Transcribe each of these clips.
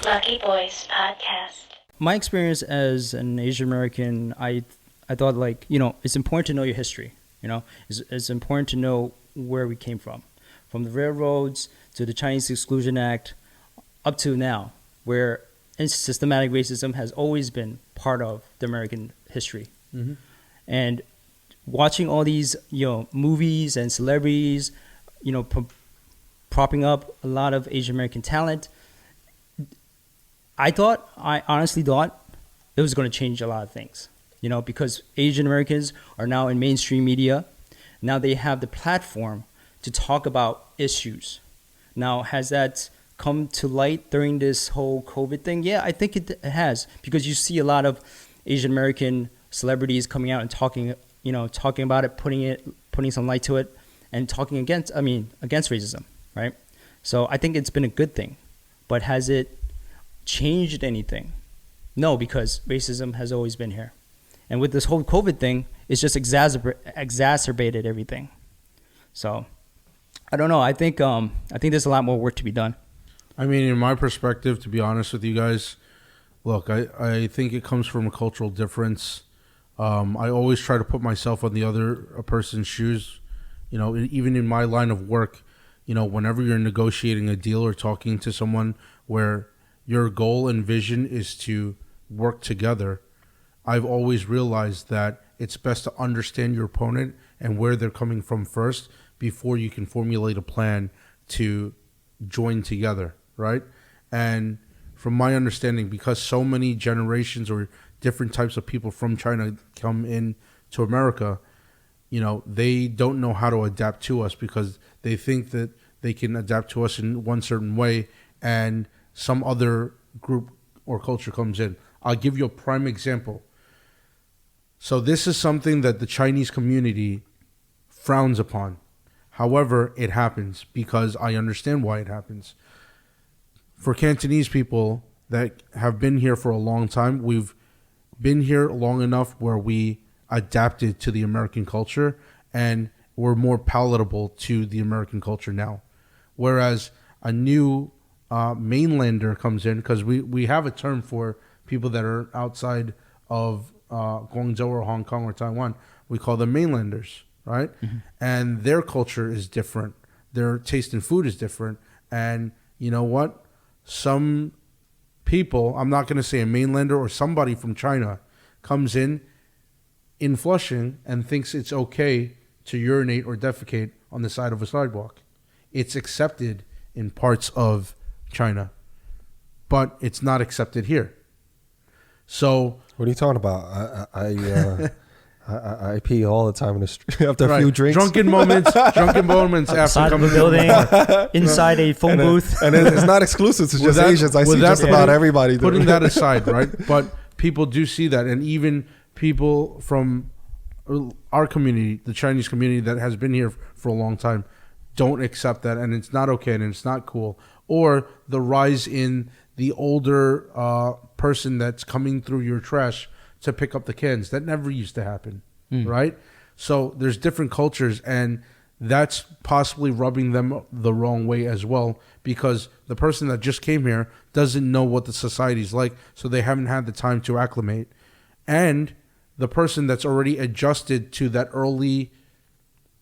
Lucky Boys Podcast. My experience as an Asian American, I thought, like, it's important to know your history. It's important to know where we came from the railroads to the Chinese Exclusion Act up to now, where systematic racism has always been part of the American history. Mm-hmm. And watching all these movies and celebrities, propping up a lot of Asian American talent, I honestly thought it was going to change a lot of things, because Asian Americans are now in mainstream media. Now they have the platform to talk about issues. Now, has that come to light during this whole COVID thing? Yeah, I think it has, because you see a lot of Asian American celebrities coming out and talking about it, putting some light to it, and talking against racism, right? So I think it's been a good thing, but has it changed anything? No, because racism has always been here. And with this whole COVID thing, it's just exacerbated everything. So I don't know. I think there's a lot more work to be done. I mean, in my perspective, to be honest with you guys, look, I think it comes from a cultural difference. I always try to put myself on the other person's shoes. Even in my line of work, whenever you're negotiating a deal or talking to someone where your goal and vision is to work together, I've always realized that it's best to understand your opponent and where they're coming from first before you can formulate a plan to join together, right? And from my understanding, because so many generations or different types of people from China come in to America, they don't know how to adapt to us because they think that they can adapt to us in one certain way and some other group or culture comes in. I'll give you a prime example. So this is something that the Chinese community frowns upon. However, it happens because I understand why it happens. For Cantonese people that have been here for a long time, we've been here long enough where we adapted to the American culture and we're more palatable to the American culture now. Whereas a new mainlander comes in, because we have a term for people that are outside of Guangzhou or Hong Kong or Taiwan. We call them mainlanders, right? Mm-hmm. And their culture is different. Their taste in food is different. And you know what? Some people, I'm not going to say a mainlander or somebody from China, comes in Flushing and thinks it's okay to urinate or defecate on the side of a sidewalk. It's accepted in parts of China, but it's not accepted here. So what are you talking about? I pee all the time in the street after a few drinks. Drunken moments outside of a building, inside a phone booth. And it's not exclusive to just Asians. I see just about everybody doing putting that aside, right? But people do see that, and even people from our community, the Chinese community that has been here for a long time, don't accept that, and it's not okay, and it's not cool. Or the rise in the older person that's coming through your trash to pick up the cans. That never used to happen, right? So there's different cultures, and that's possibly rubbing them the wrong way as well, because the person that just came here doesn't know what the society's like, so they haven't had the time to acclimate. And the person that's already adjusted to that early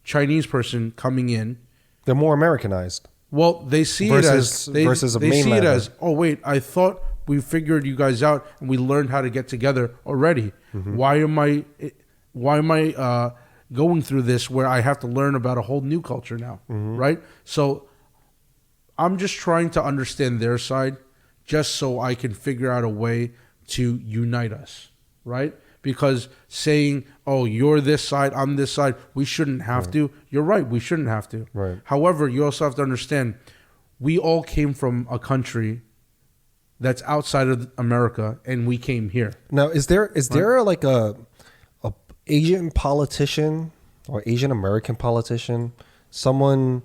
Chinese person coming in, they're more Americanized. Well, they see it as they see it as, oh wait, I thought we figured you guys out and we learned how to get together already. Mm-hmm. Why am I going through this where I have to learn about a whole new culture now, right? So I'm just trying to understand their side, just so I can figure out a way to unite us, right? Because saying, oh, you're this side, I'm this side, we shouldn't have to. You're right, we shouldn't have to. Right. However, you also have to understand, we all came from a country that's outside of America, and we came here. Now, is there like a Asian politician or Asian American politician, someone,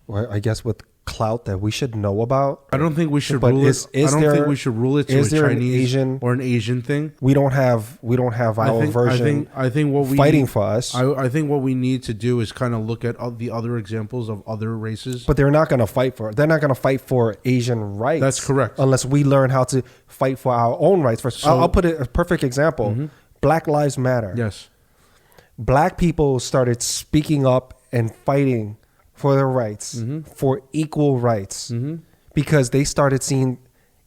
or I guess with clout that we should know about? I don't think we should But rule is- it. is I don't think there- we should rule it to is a there an Chinese Asian- or an Asian thing. We don't have our version I think what we fighting need, for us. I think what we need to do is kind of look at the other examples of other races. But they're not going to fight for it. They're not going to fight for Asian rights. That's correct. Unless we learn how to fight for our own rights first. So- I'll put a perfect example. Black Lives Matter. Yes. Black people started speaking up and fighting for their rights, for equal rights, because they started seeing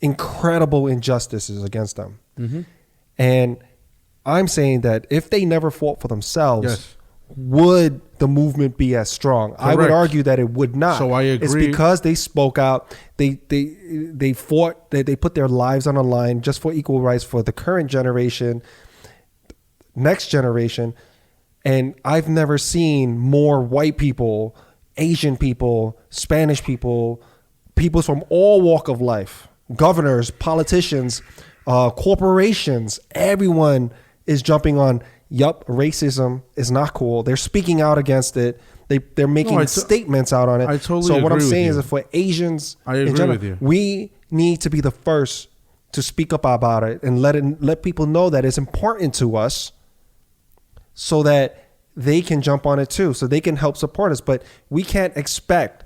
incredible injustices against them. And I'm saying that if they never fought for themselves, Yes. would the movement be as strong? I would Correct. argue that it would not. So I It's agree. because they spoke out. They fought. They put their lives on the line just for equal rights for the current generation, next generation. And I've never seen more white people, Asian people, Spanish people, people from all walk of life, governors, politicians, corporations, everyone is jumping on, yup, racism is not cool. They're speaking out against it. They're making statements out on it. I totally So what agree I'm with saying you. is that for Asians, I in agree general, with you. we need to be the first to speak up about it and let people know that it's important to us, so that they can jump on it too, so they can help support us. But we can't expect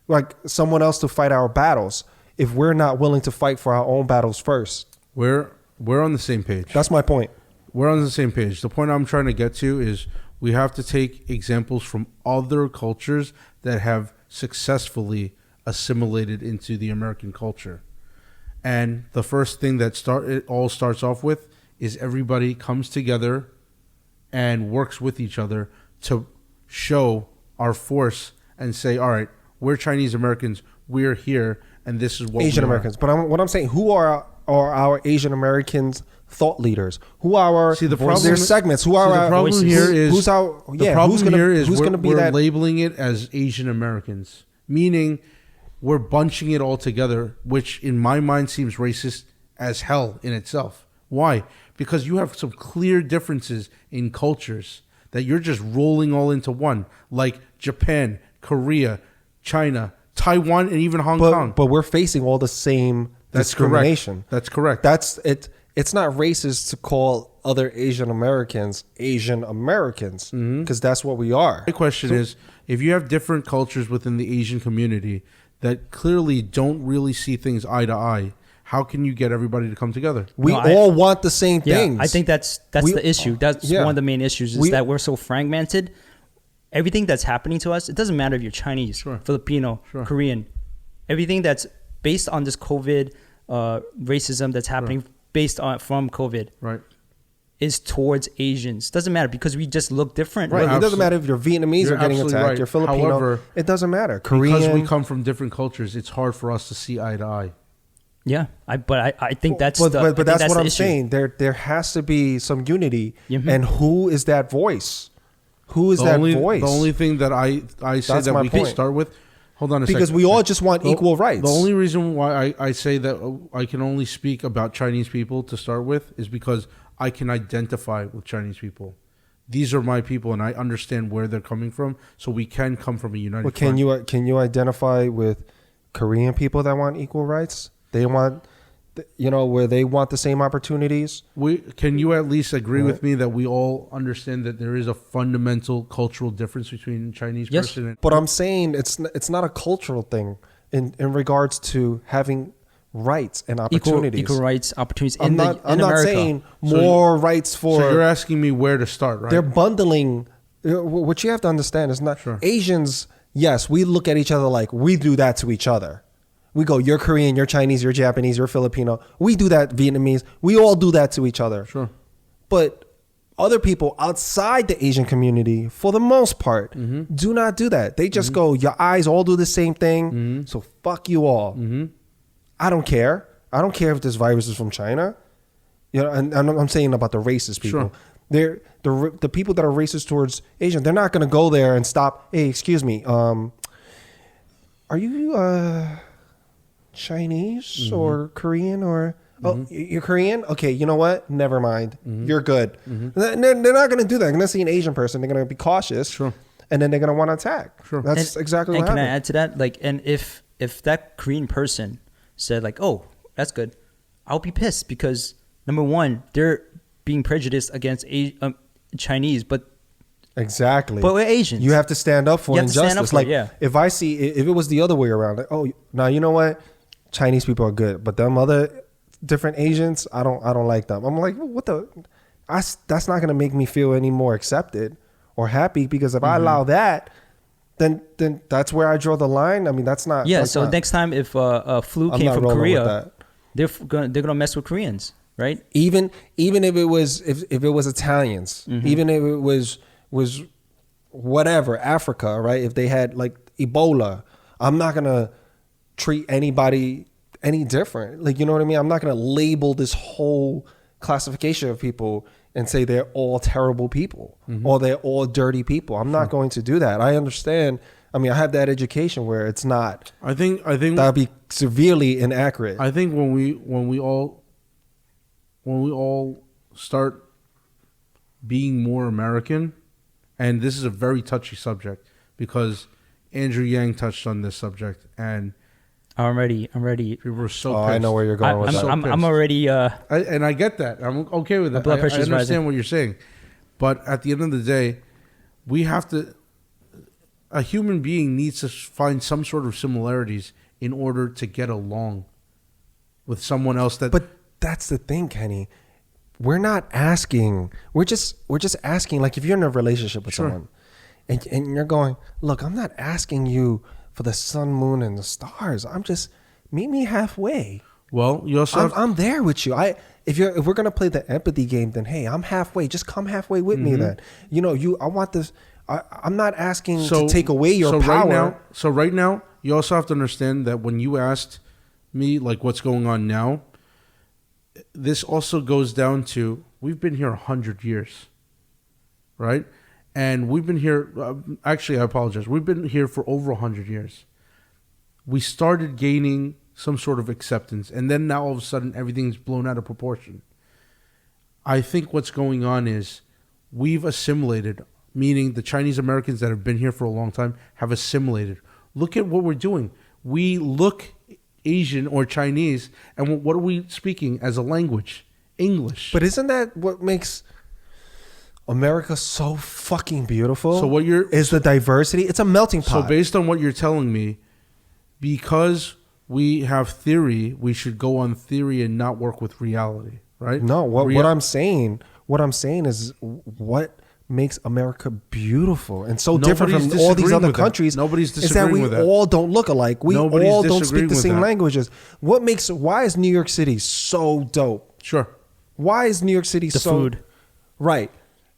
like someone else to fight our battles if we're not willing to fight for our own battles first. We're on the same page. That's my point. We're on the same page. The point I'm trying to get to is we have to take examples from other cultures that have successfully assimilated into the American culture. And the first thing that it all starts off with is everybody comes together and works with each other to show our force and say, all right, we're Chinese Americans, we're here, and this is what Asian we are. Americans. But what I'm saying, who are our Asian Americans thought leaders? Who are our their segments? Who are the our problem voices? here is who's our the problem here is who's we're, gonna be we're that? labeling it as Asian Americans, meaning we're bunching it all together, which in my mind seems racist as hell in itself. Why? Because you have some clear differences in cultures that you're just rolling all into one, like Japan, Korea, China, Taiwan, and even Hong Kong. But we're facing all the same discrimination. That's correct. That's it. It's not racist to call other Asian Americans because that's what we are. My question is, if you have different cultures within the Asian community that clearly don't really see things eye to eye, how can you get everybody to come together? We all want the same Yeah, things. I think that's the issue. That's one of the main issues is that we're so fragmented. Everything that's happening to us, it doesn't matter if you're Chinese, Filipino, Korean. Everything that's based on this COVID racism that's happening based on from COVID is towards Asians. Doesn't matter because we just look different. Right. It doesn't matter if you're Vietnamese You're or getting absolutely attacked. right. You're Filipino. However, it doesn't matter. Korean. Because we come from different cultures, it's hard for us to see eye to eye. Yeah, I think that's but the that's what I'm issue. saying. There has to be some unity. And who is that voice? Who is that voice? The only thing that I say That's that my we can point. start with, hold on a second. Because we all just want equal rights. The only reason why I say that I can only speak about Chinese people to start with is because I can identify with Chinese people. These are my people, and I understand where they're coming from. So we can come from a united front. Can you identify with Korean people that want equal rights? They want, where they want the same opportunities. Can you at least agree with me that we all understand that there is a fundamental cultural difference between Chinese person and... But I'm saying it's not a cultural thing in regards to having rights and opportunities. Equal rights, opportunities I'm in not America. saying more rights for... So you're asking me where to start, right? They're bundling... What you have to understand is not... Asians, yes, we look at each other like we do that to each other. We go, you're Korean, you're Chinese, you're Japanese, you're Filipino. We do that, Vietnamese. We all do that to each other. Sure. But other people outside the Asian community, for the most part, do not do that. They just go, your eyes all do the same thing, so fuck you all. I don't care. I don't care if this virus is from China. And I'm saying about the racist people. They're the people that are racist towards Asian. They're not going to go there and stop. Hey, excuse me. Are you Chinese or Korean or you're Korean? Okay, you know what? Never mind. You're good. They're not going to do that. They're going to see an Asian person. They're going to be cautious. And then they're going to want to attack. That's exactly what happened. And can I add to that? And if if that Korean person said like, "Oh, that's good," I'll be pissed because number one, they're being prejudiced against Chinese, but we're Asians. You have to stand up for injustice. Like, yeah. if it was the other way around, like, oh, now you know what, Chinese people are good, but them other different Asians, I don't like them. I'm like, what the? That's not gonna make me feel any more accepted or happy, because if I allow that, then that's where I draw the line. I mean, that's not. Yeah. That's so not, next time if a flu I'm came not from rolling with Korea, that. they're gonna mess with Koreans, right? Even if it was if it was Italians, even if it was whatever, Africa, right? If they had like Ebola, I'm not gonna treat anybody any different. Like, you know what I mean? I'm not gonna label this whole classification of people and say they're all terrible people or they're all dirty people. I'm not going to do that. I understand. I mean, I have that education where it's not. I think that'd be severely inaccurate. I think when we all start being more American, and this is a very touchy subject because Andrew Yang touched on this subject, and I'm ready. people were so pissed. I know where you're going with that. I'm already. I get that. I'm okay with that. blood pressure's I understand rising. what you're saying, but at the end of the day, we have to. A human being needs to find some sort of similarities in order to get along with someone else. But that's the thing, Kenny. We're not asking. We're just asking. Like, if you're in a relationship with someone, and you're going, look, I'm not asking you for the sun, moon, and the stars. I'm just meet me halfway. Well, you also I'm there with you. If we're gonna play the empathy game, then hey, I'm halfway. Just come halfway with me. Then I want this. I'm not asking to take away your power. Right now, you also have to understand that when you asked me like what's going on now, this also goes down to we've been here 100 years, right? And we've been here. Actually, I apologize. We've been here for over 100 years. We started gaining some sort of acceptance, and then now all of a sudden everything's blown out of proportion. I think what's going on is we've assimilated. Meaning the Chinese Americans that have been here for a long time have assimilated. Look at what we're doing. We look Asian or Chinese, and what are we speaking as a language? English. But isn't that what makes America so fucking beautiful? So is the diversity? It's a melting pot. So based on what you're telling me, because we have theory, we should go on theory and not work with reality, right? No, what I'm saying is what makes America beautiful and so different from all these other countries. Nobody's disagreeing with that. Is that we all don't look alike. We all don't speak the same that. languages. Why is New York City so dope? Sure. Why is New York City The so food. Right.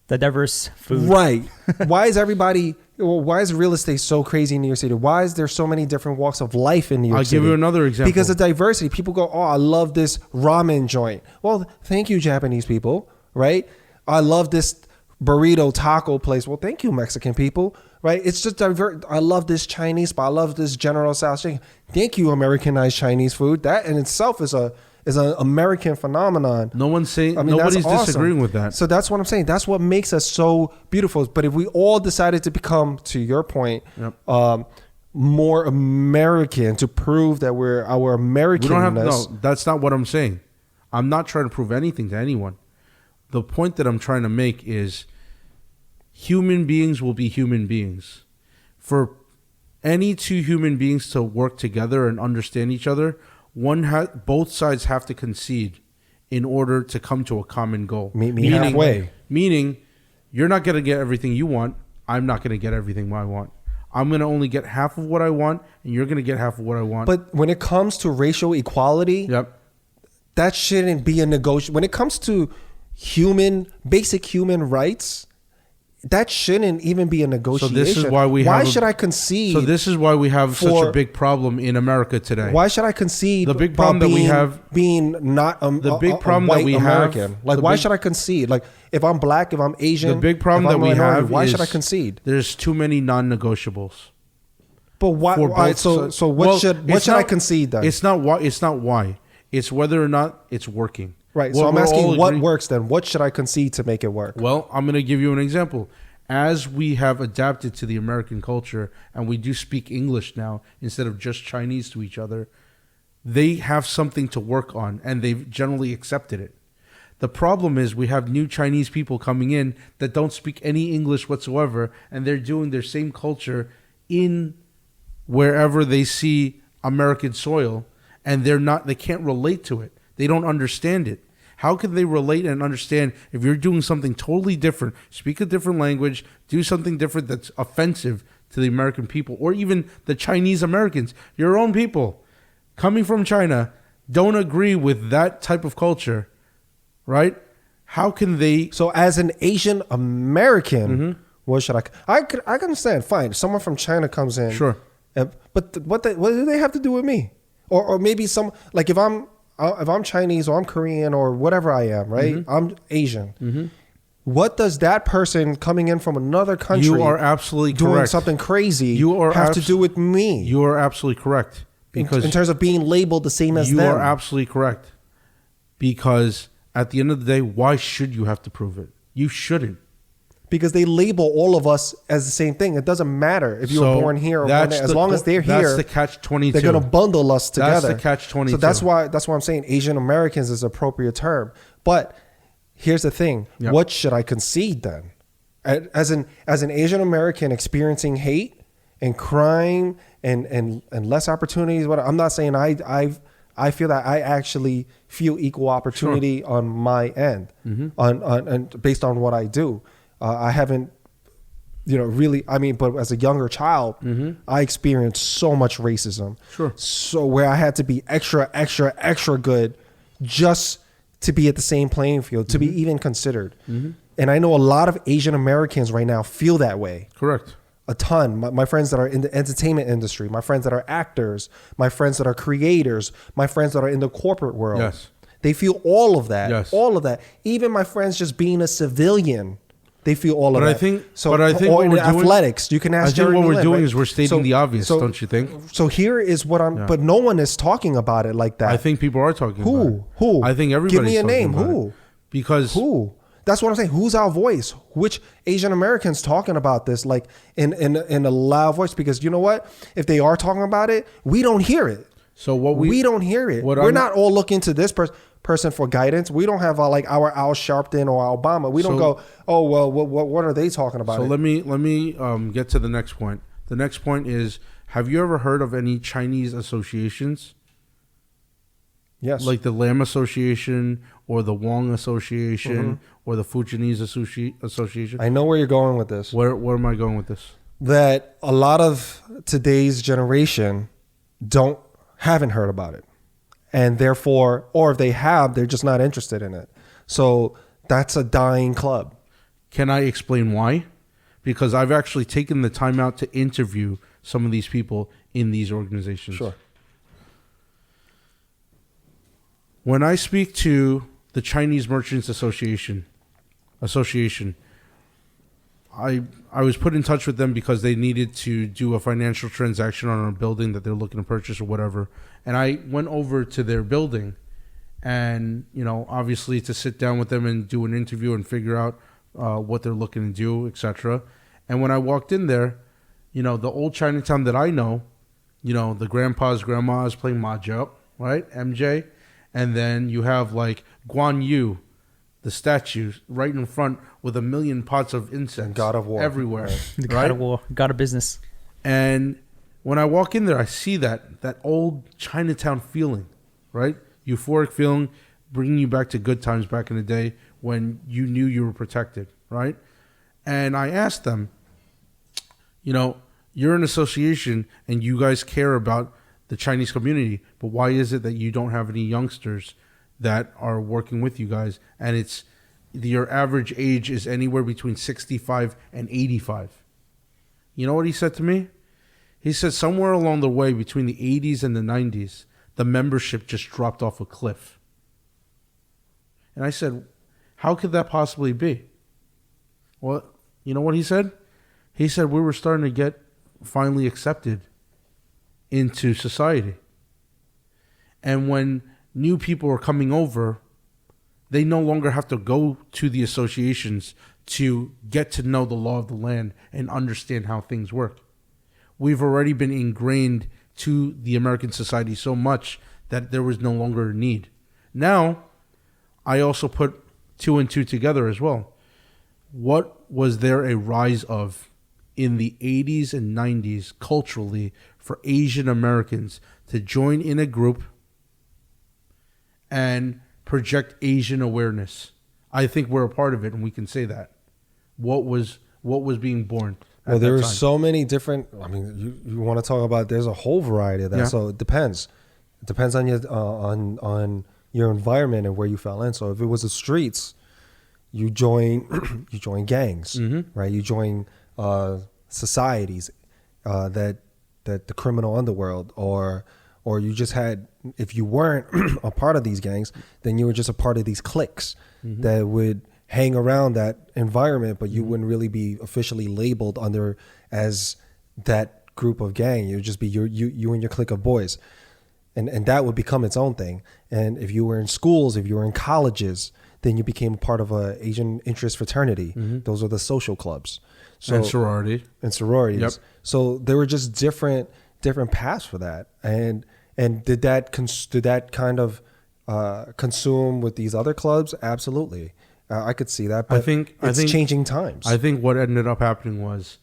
The diverse food. Right. Why is real estate so crazy in New York City? Why is there so many different walks of life in New York City? I'll give you another example. Because of diversity. People go, oh, I love this ramen joint. Well, thank you, Japanese people, right? I love this burrito taco place. Well, thank you, Mexican people, right? It's just divert. I love this Chinese spot. I love this General Tso's chicken. Thank you, Americanized Chinese food. That in itself is an American phenomenon. Nobody's disagreeing with that. So that's what I'm saying. That's what makes us so beautiful. But if we all decided to become, to your point, more American, to prove that we're our Americanness. No, that's not what I'm saying. I'm not trying to prove anything to anyone. The point that I'm trying to make is human beings will be human beings. For any two human beings to work together and understand each other, both sides have to concede in order to come to a common goal. Meet me halfway. Meaning, you're not going to get everything you want. I'm not going to get everything I want. I'm going to only get half of what I want, and you're going to get half of what I want. But when it comes to racial equality, that shouldn't be a negotiation. When it comes to basic human rights, that shouldn't even be a negotiation. So this is why why should I concede? So this is why we have such a big problem in America today. Why should I concede? The big problem that we have being not the big problem white that we American. have. Like, why should I concede? Like, if I'm black, if I'm Asian, the big problem that we have. Why should I concede? There's too many non-negotiables. But why? What should I concede then? It's not why. It's whether or not it's working. Right. So I'm asking what works then. What should I concede to make it work? Well, I'm going to give you an example. as we have adapted to the American culture and we do speak English now instead of just Chinese to each other, they have something to work on and they've generally accepted it. The problem is we have new Chinese people coming in that don't speak any English whatsoever, and they're doing their same culture in wherever they see American soil, and they can't relate to it. They don't understand it. How can they relate and understand if you're doing something totally different, speak a different language, do something different that's offensive to the American people, or even the Chinese Americans, your own people coming from China, don't agree with that type of culture, right? How can they? So as an Asian American, what should I can understand. Fine, someone from China comes in. Sure. But what do they have to do with me? Or maybe some, like if I'm Chinese or I'm Korean or whatever I am, right? I'm Asian. What does that person coming in from another country You are absolutely doing correct. something crazy You have to do with me? You are absolutely correct. Because in terms of being labeled the same as you them. are absolutely correct. Because at the end of the day, why should you have to prove it? You shouldn't. Because they label all of us as the same thing. It doesn't matter if you were born here or born there. As long as they're here, that's the catch-22. they're going to bundle us together. That's the catch-22. So that's why I'm saying Asian Americans is an appropriate term. But here's the thing: Yep. What should I concede then? As an Asian American experiencing hate and crime and less opportunities. I'm not saying I feel that I actually feel equal opportunity on my end, on based on what I do. I haven't, really. I mean, but as a younger child, I experienced so much racism. Sure. So where I had to be extra good, just to be at the same playing field, to be even considered. And I know a lot of Asian Americans right now feel that way. Correct. A ton. My friends that are in the entertainment industry, my friends that are actors, my friends that are creators, my friends that are in the corporate world. Yes. They feel all of that. Yes. All of that. Even my friends just being a civilian, they feel all of But that. I think or what in we're doing, athletics, you can ask I think Jeremy what we're Lin, doing right? is we're stating the obvious, don't you think? So here is what I'm, but no one is talking about it like that. I think people are talking about it. Who? I think everybody's Give me a talking name. about Who? it. Because Who? That's what I'm saying. Who's our voice? Which Asian Americans talking about this like in a loud voice? Because you know what? If they are talking about it, we don't hear it. So what we don't hear it. We're not all looking to this person for guidance. We don't have our Al Sharpton or Obama. We don't go, oh well, what are they talking about? So let me get to the next point. The next point is: have you ever heard of any Chinese associations? Yes. Like the Lam Association or the Wong Association or the Fujianese Association. I know where you're going with this. Where am I going with this? That a lot of today's generation haven't heard about it. And therefore, or if they have, they're just not interested in it. So that's a dying club. Can I explain why? Because I've actually taken the time out to interview some of these people in these organizations. Sure. When I speak to the Chinese Merchants Association, I was put in touch with them because they needed to do a financial transaction on a building that they're looking to purchase or whatever. And I went over to their building and, obviously to sit down with them and do an interview and figure out what they're looking to do, etc. And when I walked in there, the old Chinatown that I know, the grandpas, grandmas playing mahjong, right? MJ. And then you have like Guan Yu, the statue right in front with 1 million pots of incense. God of War. Everywhere. The right? God of War, God of business. And when I walk in there, I see that old Chinatown feeling, right? Euphoric feeling, bringing you back to good times back in the day when you knew you were protected, right? And I asked them, you're an association and you guys care about the Chinese community, but why is it that you don't have any youngsters that are working with you guys? And it's your average age is anywhere between 65 and 85. You know what he said to me? He said somewhere along the way between the 80s and the 90s, the membership just dropped off a cliff. And I said, how could that possibly be? Well, you know what he said? He said we were starting to get finally accepted into society. And when new people are coming over, they no longer have to go to the associations to get to know the law of the land and understand how things work. We've already been ingrained to the American society so much that there was no longer a need. Now, I also put 2 and 2 together as well. What was there a rise of in the 80s and 90s culturally for Asian Americans to join in a group and project Asian awareness? I think we're a part of it, and we can say that. What was being born? Well, there are so many different. I mean, you want to talk about? There's a whole variety of that. Yeah. So it depends. It depends on your on your environment and where you fell in. So if it was the streets, you join gangs, right? You join societies that the criminal underworld, or you just had. If you weren't a part of these gangs, then you were just a part of these cliques that would hang around that environment, but you wouldn't really be officially labeled under as that group of gang. You'd just be you and your clique of boys, and that would become its own thing. And if you were in schools, if you were in colleges, then you became a part of a Asian interest fraternity. Those are the social clubs. So, and sororities. Yep. So there were just different paths for that. And did that kind of consume with these other clubs? Absolutely. I could see that, but I think changing times. I think what ended up happening was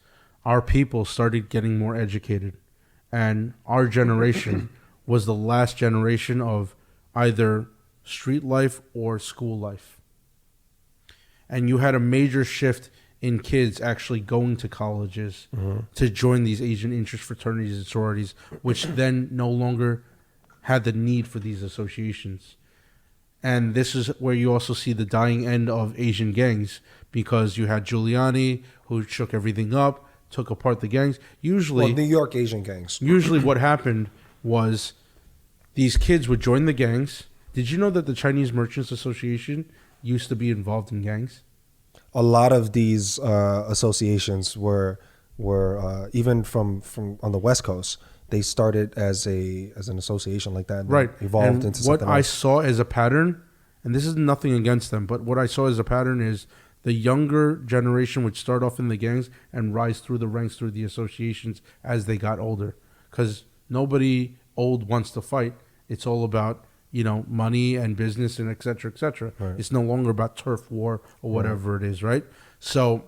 our people started getting more educated, and our generation was the last generation of either street life or school life. And you had a major shift in kids actually going to colleges to join these Asian interest fraternities and sororities, which then no longer had the need for these associations. And this is where you also see the dying end of Asian gangs, because you had Giuliani, who shook everything up, took apart the gangs. Usually, New York Asian gangs. Usually what happened was these kids would join the gangs. Did you know that the Chinese Merchants Association used to be involved in gangs? A lot of these associations were even from on the West Coast. They started as an association like that, and right? Evolved into something what I else. saw as a pattern, and this is nothing against them, but what I saw as a pattern is the younger generation would start off in the gangs and rise through the ranks through the associations as they got older, because nobody old wants to fight. It's all about money and business and et cetera, et cetera. Right. It's no longer about turf war or whatever it is, right? So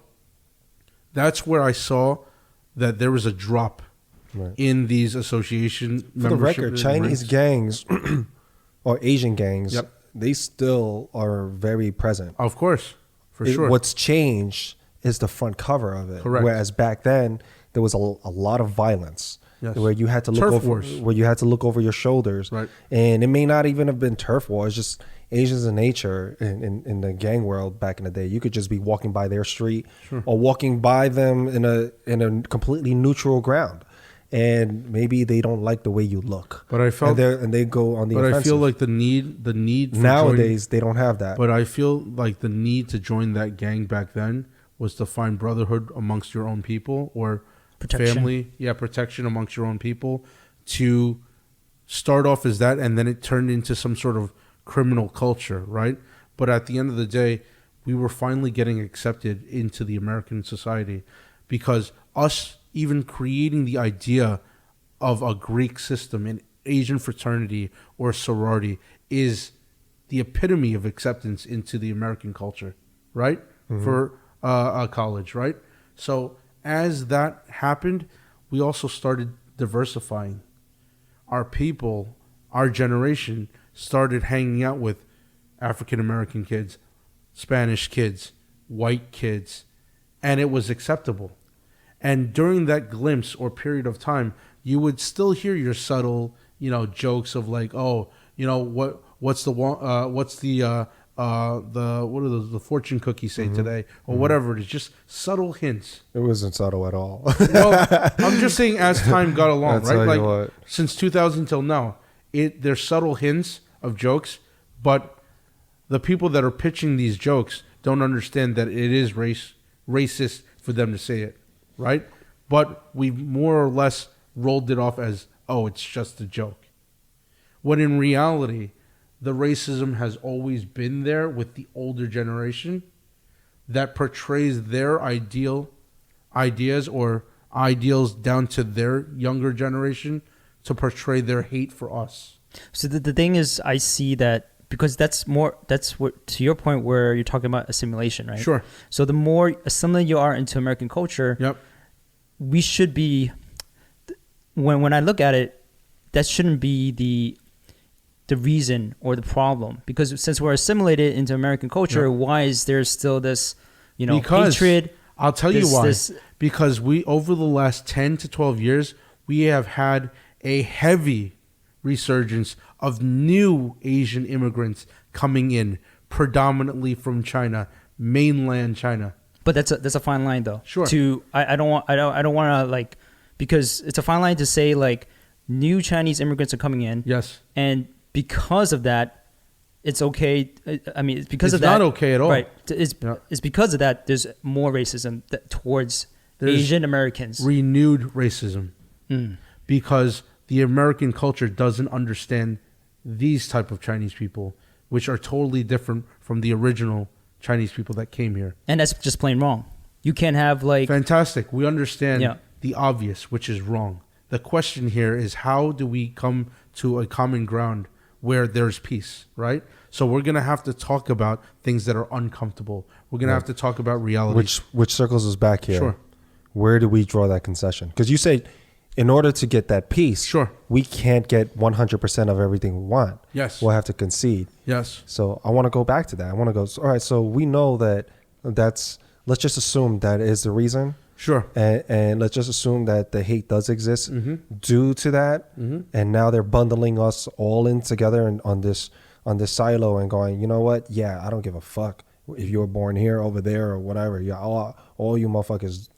that's where I saw that there was a drop in these association For the record, Chinese gangs or Asian gangs, Yep. they still are very present. Of course, for sure. What's changed is the front cover of it. Correct. Whereas back then there was a lot of violence. Yes. Where you had to look Turf over, wars. where you had to look over your shoulders, Right. And it may not even have been turf wars. Just Asians in nature in the gang world back in the day. You could just be walking by their street or walking by them in a completely neutral ground, and maybe they don't like the way you look. But I felt, and they go on the but offensive. I feel like the need for Nowadays they don't have that. But I feel like the need to join that gang back then was to find brotherhood amongst your own people, or Protection. family, protection amongst your own people, to start off as that, and then it turned into some sort of criminal culture, right? But at the end of the day, we were finally getting accepted into the American society, because us even creating the idea of a Greek system, an Asian fraternity or sorority, is the epitome of acceptance into the American culture, right? For a college, right? So as that happened, we also started diversifying. Our people, our generation, started hanging out with African American kids, Spanish kids, white kids, and it was acceptable. And during that glimpse or period of time, you would still hear your subtle, jokes of like, what's the fortune cookies say today, or whatever it is, just subtle hints. It wasn't subtle at all. Well, I'm just saying as time got along, I'll right? tell you Like what. since 2000 till now, there's subtle hints of jokes, but the people that are pitching these jokes don't understand that it is racist for them to say it, right? But we more or less rolled it off as, oh, it's just a joke. When in reality, the racism has always been there with the older generation, that portrays their ideas or ideals down to their younger generation to portray their hate for us. So the thing is, I see that because that's what, to your point where you're talking about assimilation, right? Sure. So the more assimilated you are into American culture, Yep. we should be, when I look at it, that shouldn't be the reason or the problem, because since we're assimilated into American culture, Yep. why is there still this, Because hatred? I'll tell you why. This, Because we, over the last 10 to 12 years, we have had a heavy resurgence of new Asian immigrants coming in, predominantly from China, mainland China. but that's a fine line though. Sure. I don't want to like, because it's a fine line to say like new Chinese immigrants are coming in. Yes. And because of that, it's okay. I mean, it's because It's of that. not okay at all. Right. Yeah. It's because of that there's more racism towards There's Asian Americans. Renewed racism. Mm. Because the American culture doesn't understand these type of Chinese people, which are totally different from the original Chinese people that came here. And that's just plain wrong. You can't have like... Fantastic. We understand Yeah. the obvious, which is wrong. The question here is, how do we come to a common ground where there's peace, right? So we're going to have to talk about things that are uncomfortable. We're going to have to talk about reality. Which circles us back here. Sure. Where do we draw that concession? Because you say, in order to get that peace, Sure. we can't get 100% of everything we want. Yes. We'll have to concede. Yes. So I want to go back to that. I want to go, all right, so we know that's, let's just assume that is the reason. Sure. And let's just assume that the hate does exist Mm-hmm. due to that. Mm-hmm. And now they're bundling us all in together and on this silo and going, you know what? Yeah, I don't give a fuck if you were born here, over there, or whatever. Yeah, all you motherfuckers,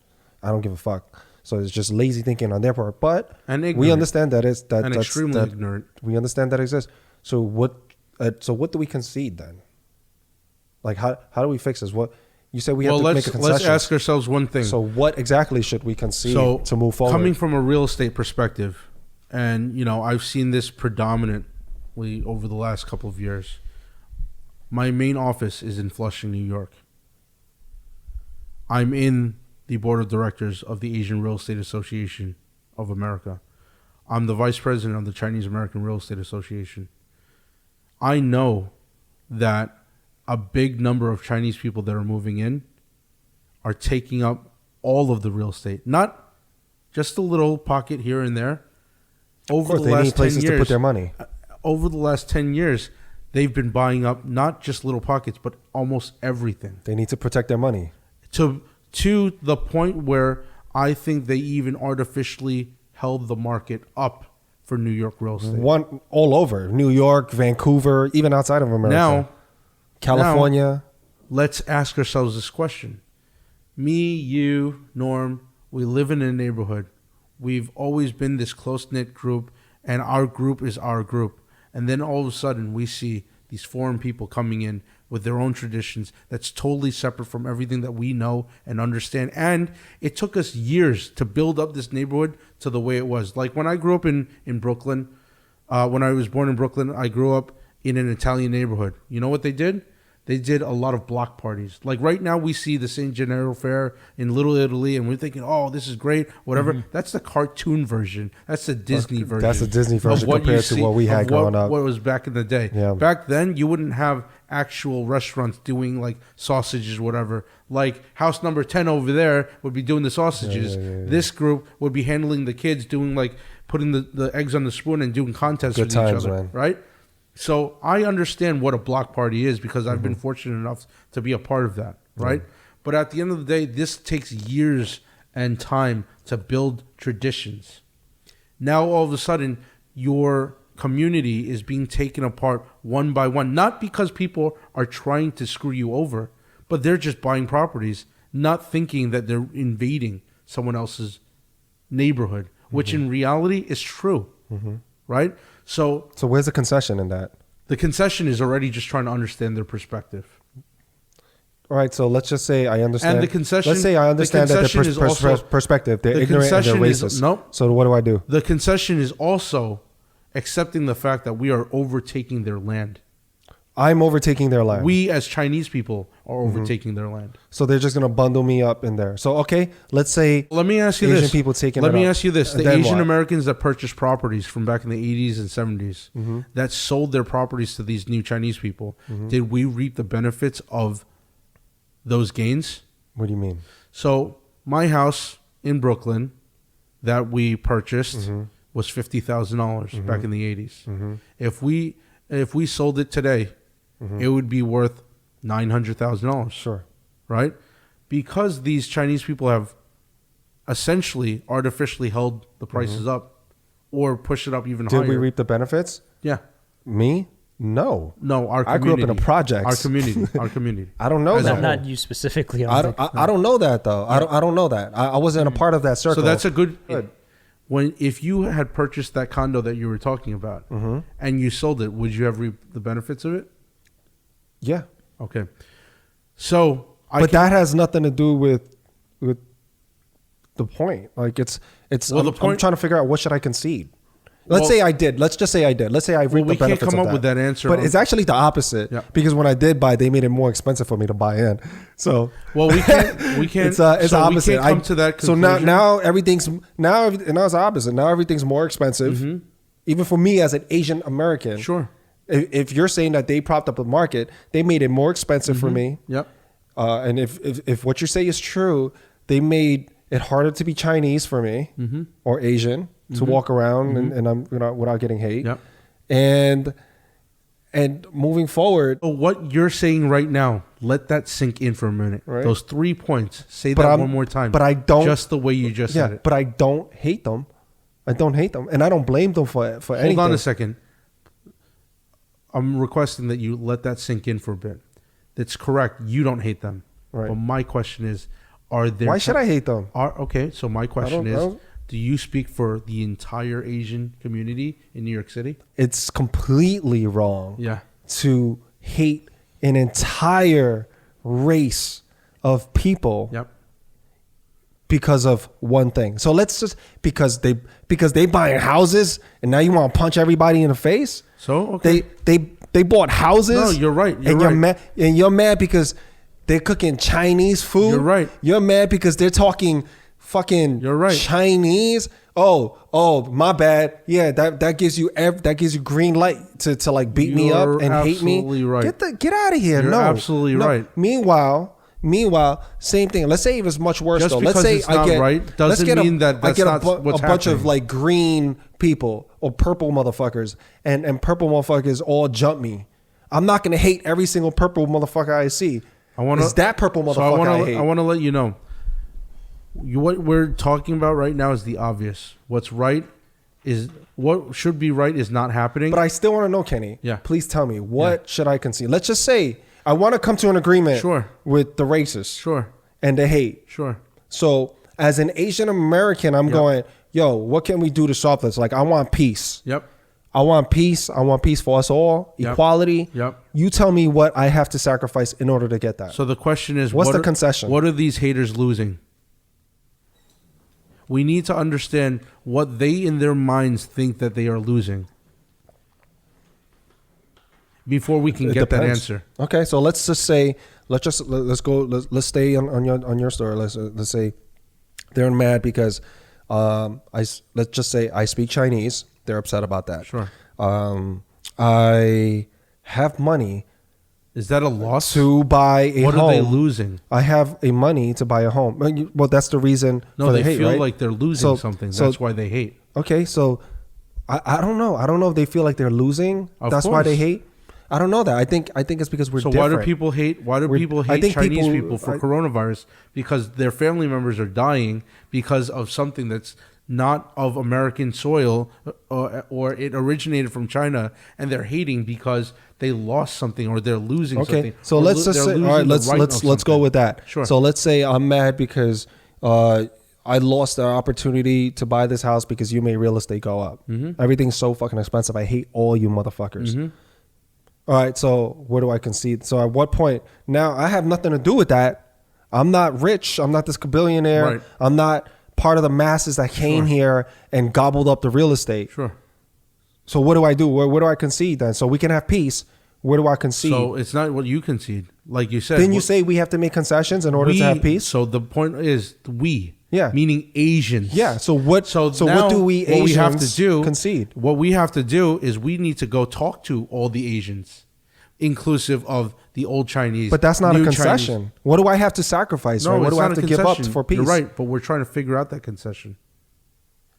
I don't give a fuck. So it's just lazy thinking on their part. But And we ignorant. understand that it's that And that's, extremely that ignorant. we understand that exists. So what do we concede then? Like how do we fix this? What you said we have to make a concession. let's ask ourselves one thing. So what exactly should we concede to move forward? Coming from a real estate perspective, and I've seen this predominantly over the last couple of years. My main office is in Flushing, New York. I'm in the board of directors of the Asian Real Estate Association of America. I'm the vice president of the Chinese American Real Estate Association. I know that a big number of Chinese people that are moving in are taking up all of the real estate, not just a little pocket here and there. Over the they last need 10 places years, to put their money. over the last 10 years, they've been buying up not just little pockets, but almost everything. They need to protect their money. To the point where I think they even artificially held the market up for New York real estate. One all over New York, Vancouver, even outside of America. California. Let's ask ourselves this question. Me, you, Norm, we live in a neighborhood. We've always been this close-knit group, and our group is our group. And then all of a sudden, we see these foreign people coming in with their own traditions that's totally separate from everything that we know and understand. And it took us years to build up this neighborhood to the way it was. Like when I grew up in Brooklyn, when I was born in Brooklyn, I grew up in an Italian neighborhood. You know what they did? They did a lot of block parties. Like right now we see the St. Gennaro Fair in Little Italy and we're thinking, oh, this is great, whatever. Mm-hmm. That's the cartoon version. That's the Disney version. That's the Disney version compared to what we had growing up. What was back in the day. Yeah. Back then you wouldn't have actual restaurants doing like sausages, whatever. Like house number 10 over there would be doing the sausages. Yeah. This group would be handling the kids, doing like putting the eggs on the spoon and doing contests with each other. Man. Right? So I understand what a block party is because I've been fortunate enough to be a part of that, right? But at the end of the day, this takes years and time to build traditions. Now all of a sudden, your community is being taken apart one by one, not because people are trying to screw you over, but they're just buying properties, not thinking that they're invading someone else's neighborhood, which in reality is true, right? So where's the concession in that? The concession is already just trying to understand their perspective. All right, so let's just say I understand. And the concession. Let's say I understand that their perspective. They're ignorant and they're racist. Nope. So what do I do? The concession is also accepting the fact that we are overtaking their land. I'm overtaking their land. We as Chinese people are overtaking their land. So they're just going to bundle me up in there. So, okay, let's say Let me ask you Asian this. people taking Let it me up. ask you this. The Then Asian what? Americans that purchased properties from back in the 80s and 70s that sold their properties to these new Chinese people, did we reap the benefits of those gains? What do you mean? So my house in Brooklyn that we purchased was $50,000 back in the 80s. If we sold it today, it would be worth $900,000. Sure. Right? Because these Chinese people have essentially artificially held the prices up or pushed it up even higher. Did we reap the benefits? Yeah. Me? No. No, our I community. grew up in a project. Our community. I don't know As a that. whole. Not you specifically. I don't know that though. I don't know that. I wasn't a part of that circle. So that's a good. If you had purchased that condo that you were talking about and you sold it, would you have reaped the benefits of it? Yeah. Okay. So But that has nothing to do with the point. Like it's Well, I'm trying to figure out what should I concede. Let's say I did. Let's just say I did. Let's say I reaped we the benefits can't come of up with that answer But on- it's actually the opposite. Yeah. Because when I did buy, they made it more expensive for me to buy in. So Well, we can't. it's so opposite. We can't come to that so conclusion. now everything's now it's opposite. Now everything's more expensive, even for me as an Asian American. Sure. If you're saying that they propped up the market, they made it more expensive for me. Yep. And if what you say is true, they made it harder to be Chinese for me or Asian to walk around and I'm without getting hate. Yep. And moving forward, So what you're saying right now, let that sink in for a minute. Right. Those 3 points. Say But that I'm- one more time. but I don't- Just the way you just said it. but I don't hate them. I don't hate them, and I don't blame them for anything. Hold on a second. I'm requesting that you let that sink in for a bit. That's correct. You don't hate them. Right. But my question is, are there... Why should I hate them? Okay, so my question I is, don't- do you speak for the entire Asian community in New York City? It's completely wrong. Yeah. To hate an entire race of people Yep. because of one thing. So let's just because they buying houses and now you want to punch everybody in the face. So, okay. They bought houses. No, you're right. You're and right. you're mad because they're cooking Chinese food. You're right. You're mad because they're talking fucking You're right. Chinese. Oh, my bad. Yeah, that gives you green light to like beat me up You're and hate me. absolutely right. Get out of here. You're no, absolutely no. right. Meanwhile, same thing. Let's say it was much worse Just though. because Let's say it's not right doesn't mean that that's not what's a bunch of happening. like green people or purple motherfuckers and purple motherfuckers all jump me. I'm not gonna hate every single purple motherfucker I see. It's that purple motherfucker I hate. I want to let you know. What we're talking about right now is the obvious. What's right is what should be right is not happening. But I still want to know, Kenny. Yeah. Please tell me, what should I concede? Let's just say I want to come to an agreement Sure. with the racists Sure. and the hate. Sure. So as an Asian American, I'm going, yo, what can we do to solve this? Like, I want peace. Yep. I want peace. I want peace for us all. Yep. Equality. Yep. You tell me what I have to sacrifice in order to get that. So the question is, What's what the are- concession? What are these haters losing? We need to understand what they in their minds think that they are losing before we can It get that depends. answer. Okay, so let's just say let's stay on your story. Let's say they're mad because let's just say I speak Chinese. They're upset about that. Sure. I have money Is that a loss? to buy a What home. are they losing? I have a money to buy a home. Well, that's the reason No, for the they hate, feel right? like they're losing something. That's why they hate. Okay, so I don't know. I don't know if they feel like they're losing. Of That's why they course. hate. I don't know that. I think it's because we're So different. why do people hate? Why do We're- people I hate think Chinese people- people for coronavirus? Because their family members are dying because of something that's not of American soil, or it originated from China, and they're hating because they lost something or they're losing something. Okay, so or let's just they're say, all losing right, the let's right let's of let's go something. with that. Sure. So let's say I'm mad because I lost the opportunity to buy this house because you made real estate go up. Everything's so fucking expensive. I hate all you motherfuckers. All right, so where do I concede? So at what point? Now I have nothing to do with that. I'm not rich. I'm not this billionaire. Right. I'm not part of the masses that came here and gobbled up the real estate. Sure. So what do I do? Where do I concede then? So we can have peace. Where do I concede? So it's not what you concede. Like you said. Then you say we have to make concessions in order to have peace? So the point is we. Yeah. Meaning Asians. Yeah. So what now what do we Asians what we have to do, concede? What we have to do is we need to go talk to all the Asians, inclusive of the old Chinese. But that's not a new concession. Chinese. What do I have to sacrifice? No, right? What it's do I not have a to give up concession. for peace? You're right, but we're trying to figure out that concession.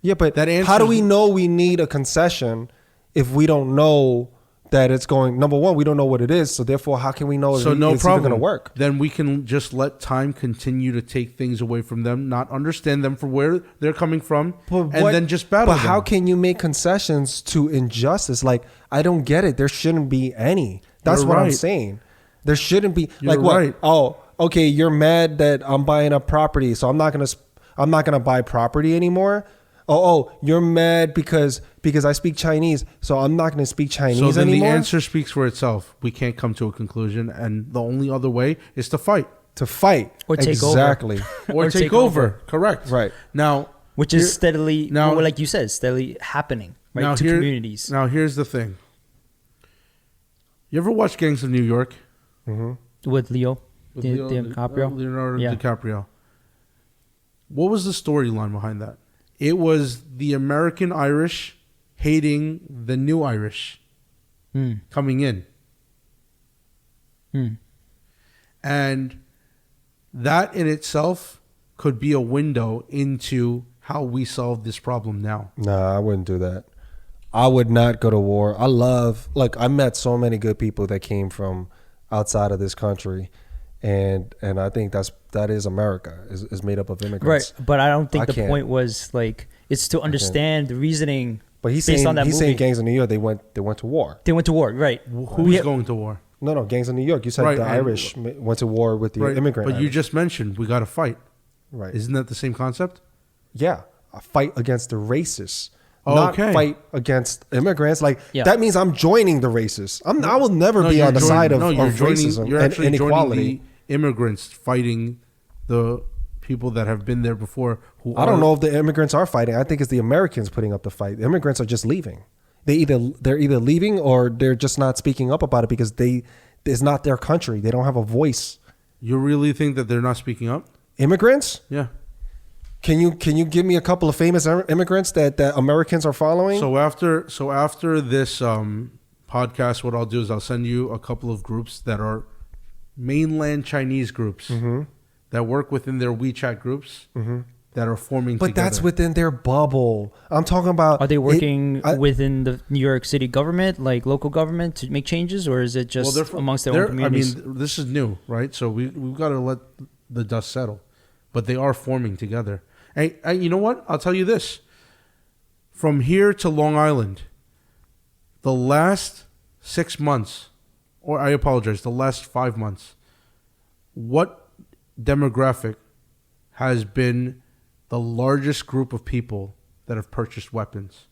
Yeah, but That how do answers- we know we need a concession if we don't know that it's going? Number one, we don't know what it is, so therefore, how can we know So if no it's problem. even going to work? Then we can just let time continue to take things away from them, not understand them for where they're coming from, and then just battle But them. how can you make concessions to injustice? Like, I don't get it. There shouldn't be any. That's You're what I'm right. saying. There shouldn't be. You're like what? right. Oh, okay. You're mad that I'm buying a property, so I'm not gonna buy property anymore. Oh, you're mad because I speak Chinese, so I'm not gonna speak Chinese So then anymore. the answer speaks for itself. We can't come to a conclusion, and the only other way is to fight To fight Or take over. exactly. or take over. Correct. Right. Now, Which here- is steadily, now- well, like you said, steadily happening, right, now to here- communities. Now here's the thing. You ever watch Gangs of New York? With Leo, With DiCaprio. Leonardo Yeah. DiCaprio. What was the storyline behind that? It was the American Irish hating the new Irish Hmm. coming in. Hmm. And that in itself could be a window into how we solve this problem now. Nah, I wouldn't do that. I would not go to war. I met so many good people that came from outside of this country, and I think that is America is made up of immigrants. Right, but I don't think I the can't. point was like it's to understand the reasoning. But he's based saying on that he's movie. saying gangs in New York they went to war. They went to war, right? Who's going to war? No, gangs in New York. You said Right, the and- Irish went to war with the Right, immigrant. but you Irish. just mentioned we got to fight. right. Isn't that the same concept? Yeah, a fight against the racists. Oh, Not okay. fight against immigrants. Like Yeah. that means I'm joining the racists. I will never No, be you're on the joining- side of, no, you're of joining- racism You're and actually inequality. joining the immigrants fighting the people that have been there before. Who I don't know if the immigrants are fighting. I think it's the Americans putting up the fight. The immigrants are just leaving. They're either leaving or they're just not speaking up about it because it's not their country. They don't have a voice. You really think that they're not speaking up? Immigrants? Yeah. Can you give me a couple of famous immigrants that Americans are following? So after this podcast, what I'll do is I'll send you a couple of groups that are mainland Chinese groups that work within their WeChat groups that are forming but together. that's within their bubble. I'm talking about. Are they working I- within the New York City government, like local government, to make changes, or is it just amongst their own communities? I mean, this is new, right? So we've got to let the dust settle. But they are forming together. Hey, you know what? I'll tell you this. From here to Long Island, the last 6 months, or I apologize, the last 5 months, what demographic has been the largest group of people that have purchased weapons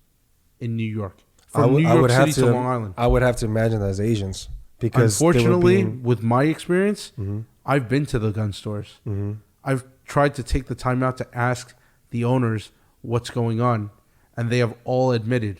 in New York? From New York City to Long Island. I would have to imagine that as Asians because they were Unfortunately, being- with my experience, I've been to the gun stores. I've tried to take the time out to ask the owners what's going on, and they have all admitted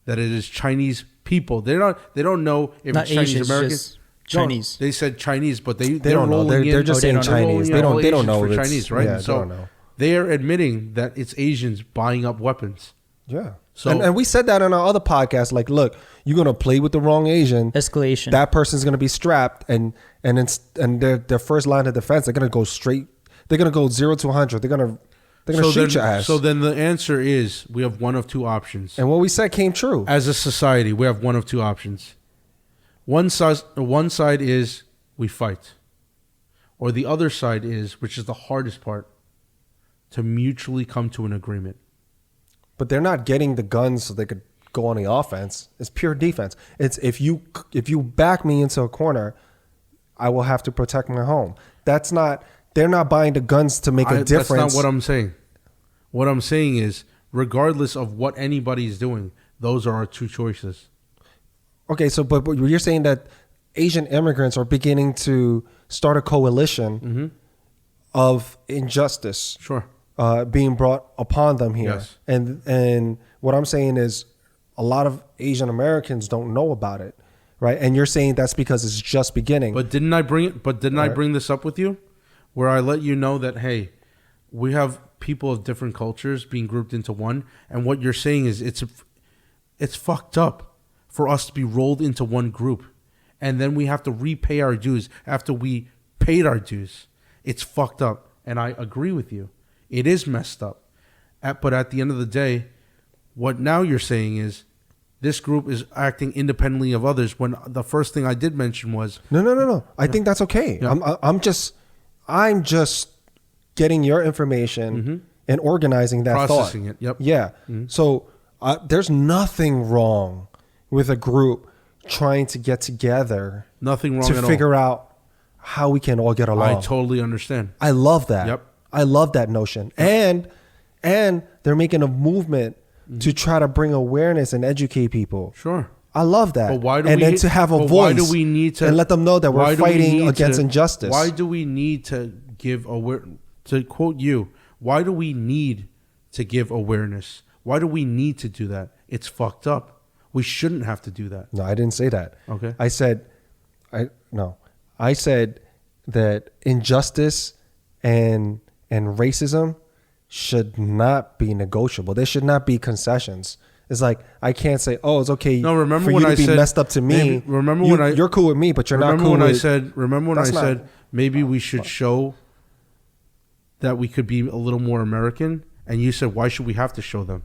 that it is Chinese people. They don't know if Not it's Chinese Asians, Americans. just Chinese. No, they said Chinese, but they don't know. They're just saying Chinese. They don't know for if it's- Chinese, right? yeah, they so don't know. they are admitting that it's Asians buying up weapons. Yeah. So- and we said that on our other podcast. Like, look, you're gonna play with the wrong Asian. Escalation. That person's gonna be strapped, and their first line of defense, they're gonna go straight. They're gonna go 0 to 100. They're gonna shoot your ass. So then the answer is we have one of two options. And what we said came true. As a society, we have one of two options. One side is we fight. Or the other side is, which is the hardest part, to mutually come to an agreement. But they're not getting the guns so they could go on the offense. It's pure defense. It's if you back me into a corner, I will have to protect my home. That's not. They're not buying the guns to make a difference. That's not what I'm saying. What I'm saying is, regardless of what anybody is doing, those are our two choices. Okay, so but you're saying that Asian immigrants are beginning to start a coalition of injustice. Sure. Being brought upon them here. Yes. And what I'm saying is a lot of Asian Americans don't know about it right? And you're saying that's because it's just beginning. But didn't I bring it? But didn't I Right. bring this up with you, where I let you know that hey, we have people of different cultures being grouped into one, and what you're saying is it's fucked up for us to be rolled into one group, and then we have to repay our dues after we paid our dues. It's fucked up, and I agree with you. It is messed up. But at the end of the day, what now you're saying is this group is acting independently of others, when the first thing I did mention was No. I think that's okay. Yeah. I'm just getting your information and organizing that processing thought. it. Yep. Yeah. So there's nothing wrong with a group trying to get together Nothing wrong to at all. figure out how we can all get along. I totally understand. I love that. Yep. I love that notion. And they're making a movement to try to bring awareness and educate people. Sure. I love that. But why do and we, then to have a but voice why do we need to, and let them know that why we're do we fighting need against to- injustice. Why do we need to give to quote you, why do we need to give awareness? Why do we need to do that? It's fucked up. We shouldn't have to do that. No, I didn't say that. Okay. I said that injustice and racism should not be negotiable. There should not be concessions. It's like I can't say, "Oh, it's okay No, remember for when you to I be said- messed up to me." maybe- you're cool with me, but you're not Remember cool when with. I said That's not- maybe we should show that we could be a little more American, and you said why should we have to show them?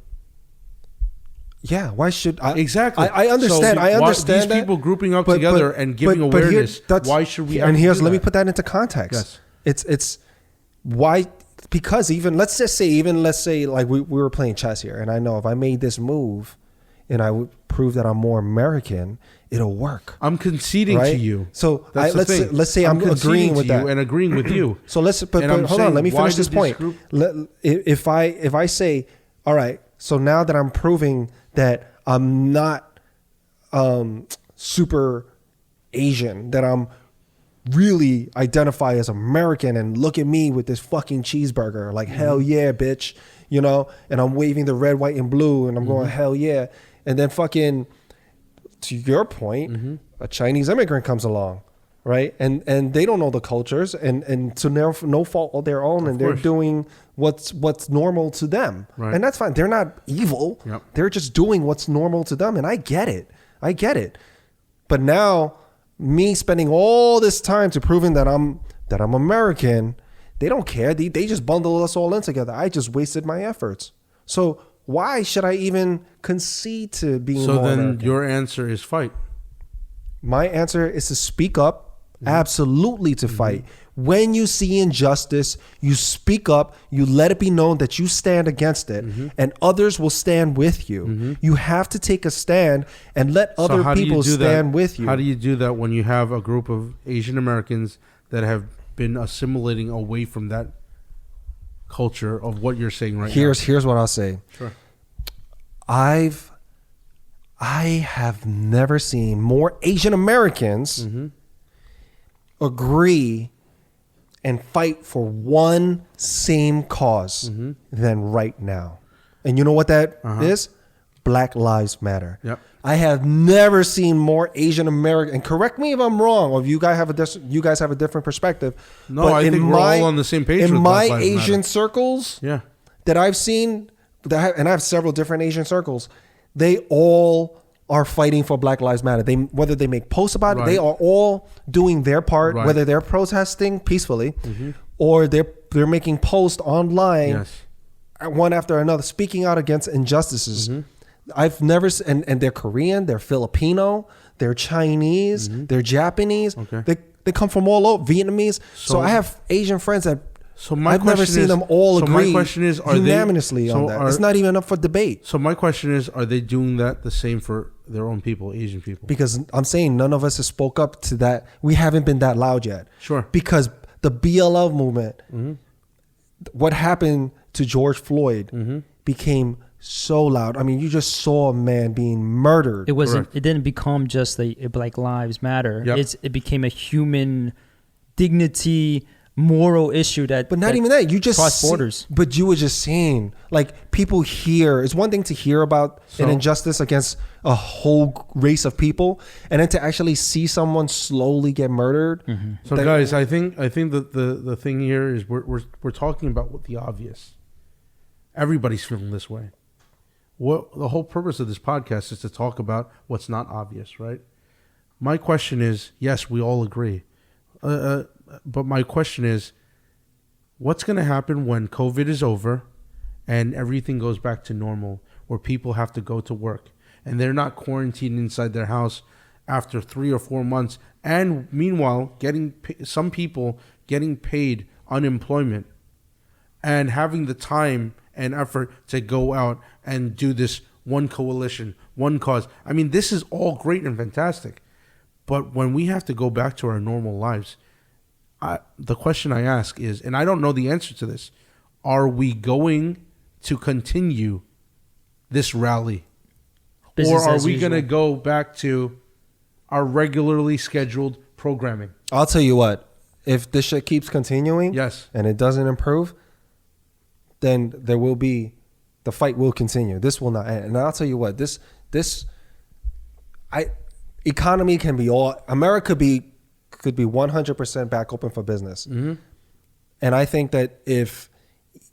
Yeah, why should I? Exactly. I understand. So I why- understand these that, people grouping up together and giving here- awareness, that's- why should we have And to here's do let me that? put that into context. It's why, because even let's say like we were playing chess here, and I know if I made this move, and I would prove that I'm more American, it'll work. I'm conceding Right? to you. So That's the thing. let's say I'm conceding agreeing to with you that. and agreeing with you. So but And I'm hold on, saying, let me why finish this did this point. group- If I say, all right, so now that I'm proving that I'm not super Asian, that I'm really identify as American, and look at me with this fucking cheeseburger, like hell yeah, bitch, you know, and I'm waving the red, white, and blue, and I'm going hell yeah, and then fucking, to your point, a Chinese immigrant comes along, right, and they don't know the cultures, and to no fault of their own, and they're course. doing what's normal to them, Right. and that's fine. They're not evil. Yep. They're just doing what's normal to them, and I get it. But now, me spending all this time to proving that I'm American, they don't care. They just bundle us all in together. I just wasted my efforts. So why should I even concede to being So more then American? your answer is fight. My answer is to speak up. Absolutely to fight. When you see injustice, you speak up, you let it be known that you stand against it, and others will stand with you. You have to take a stand and let So other how do you people do stand that? with you. How do you do that when you have a group of Asian Americans that have been assimilating away from that culture of what you're saying right Here's what I'll say. Sure. I have never seen more Asian Americans agree and fight for one same cause than right now. And you know what that is? Black Lives Matter. Yep. I have never seen more Asian American. And correct me if I'm wrong, or if you guys have a different perspective. No, but I in think we're all on the same page In with my Black Lives Asian Matter. circles, Yeah. that I've seen, and I have several different Asian circles, they all are fighting for Black Lives Matter. Whether they make posts about it, they are all doing their part, Right. whether they're protesting peacefully or they're making posts online, Yes. one after another, speaking out against injustices. I've never, and they're Korean, they're Filipino, they're Chinese, they're Japanese. Okay. They come from all over, Vietnamese. So I have Asian friends that So my I've never question seen is- them all so agree my question is, are they- unanimously so on that. are- It's not even up for debate. So my question is, are they doing that the same for their own people, Asian people? Because I'm saying none of us have spoke up to that. We haven't been that loud yet. Sure. Because the BLM movement, what happened to George Floyd became so loud. I mean, you just saw a man being murdered. It wasn't. Correct. It didn't become just a Black Lives Matter. Yep. It became a human dignity, moral issue that. But not that even that. You just cross borders. But you were just saying, like, people hear. It's one thing to hear about an injustice against a whole race of people, and then to actually see someone slowly get murdered. Mm-hmm. So, guys, I think that the thing here is we're talking about what the obvious. Everybody's feeling this way. What the whole purpose of this podcast is to talk about what's not obvious, right? My question is, yes, we all agree. But my question is, what's going to happen when COVID is over and everything goes back to normal, where people have to go to work and they're not quarantined inside their house after 3 or 4 months, and meanwhile some people getting paid unemployment and having the time and effort to go out and do this one coalition, one cause. I mean, this is all great and fantastic. But when we have to go back to our normal lives, the question I ask is, and I don't know the answer to this, are we going to continue this rally? Business or are as we usual. going to go back to our regularly scheduled programming? I'll tell you what. If this shit keeps continuing, Yes. and it doesn't improve, then the fight will continue. This will not end. And I'll tell you what. Economy can be all. America could be 100% back open for business. Mm-hmm. And I think that if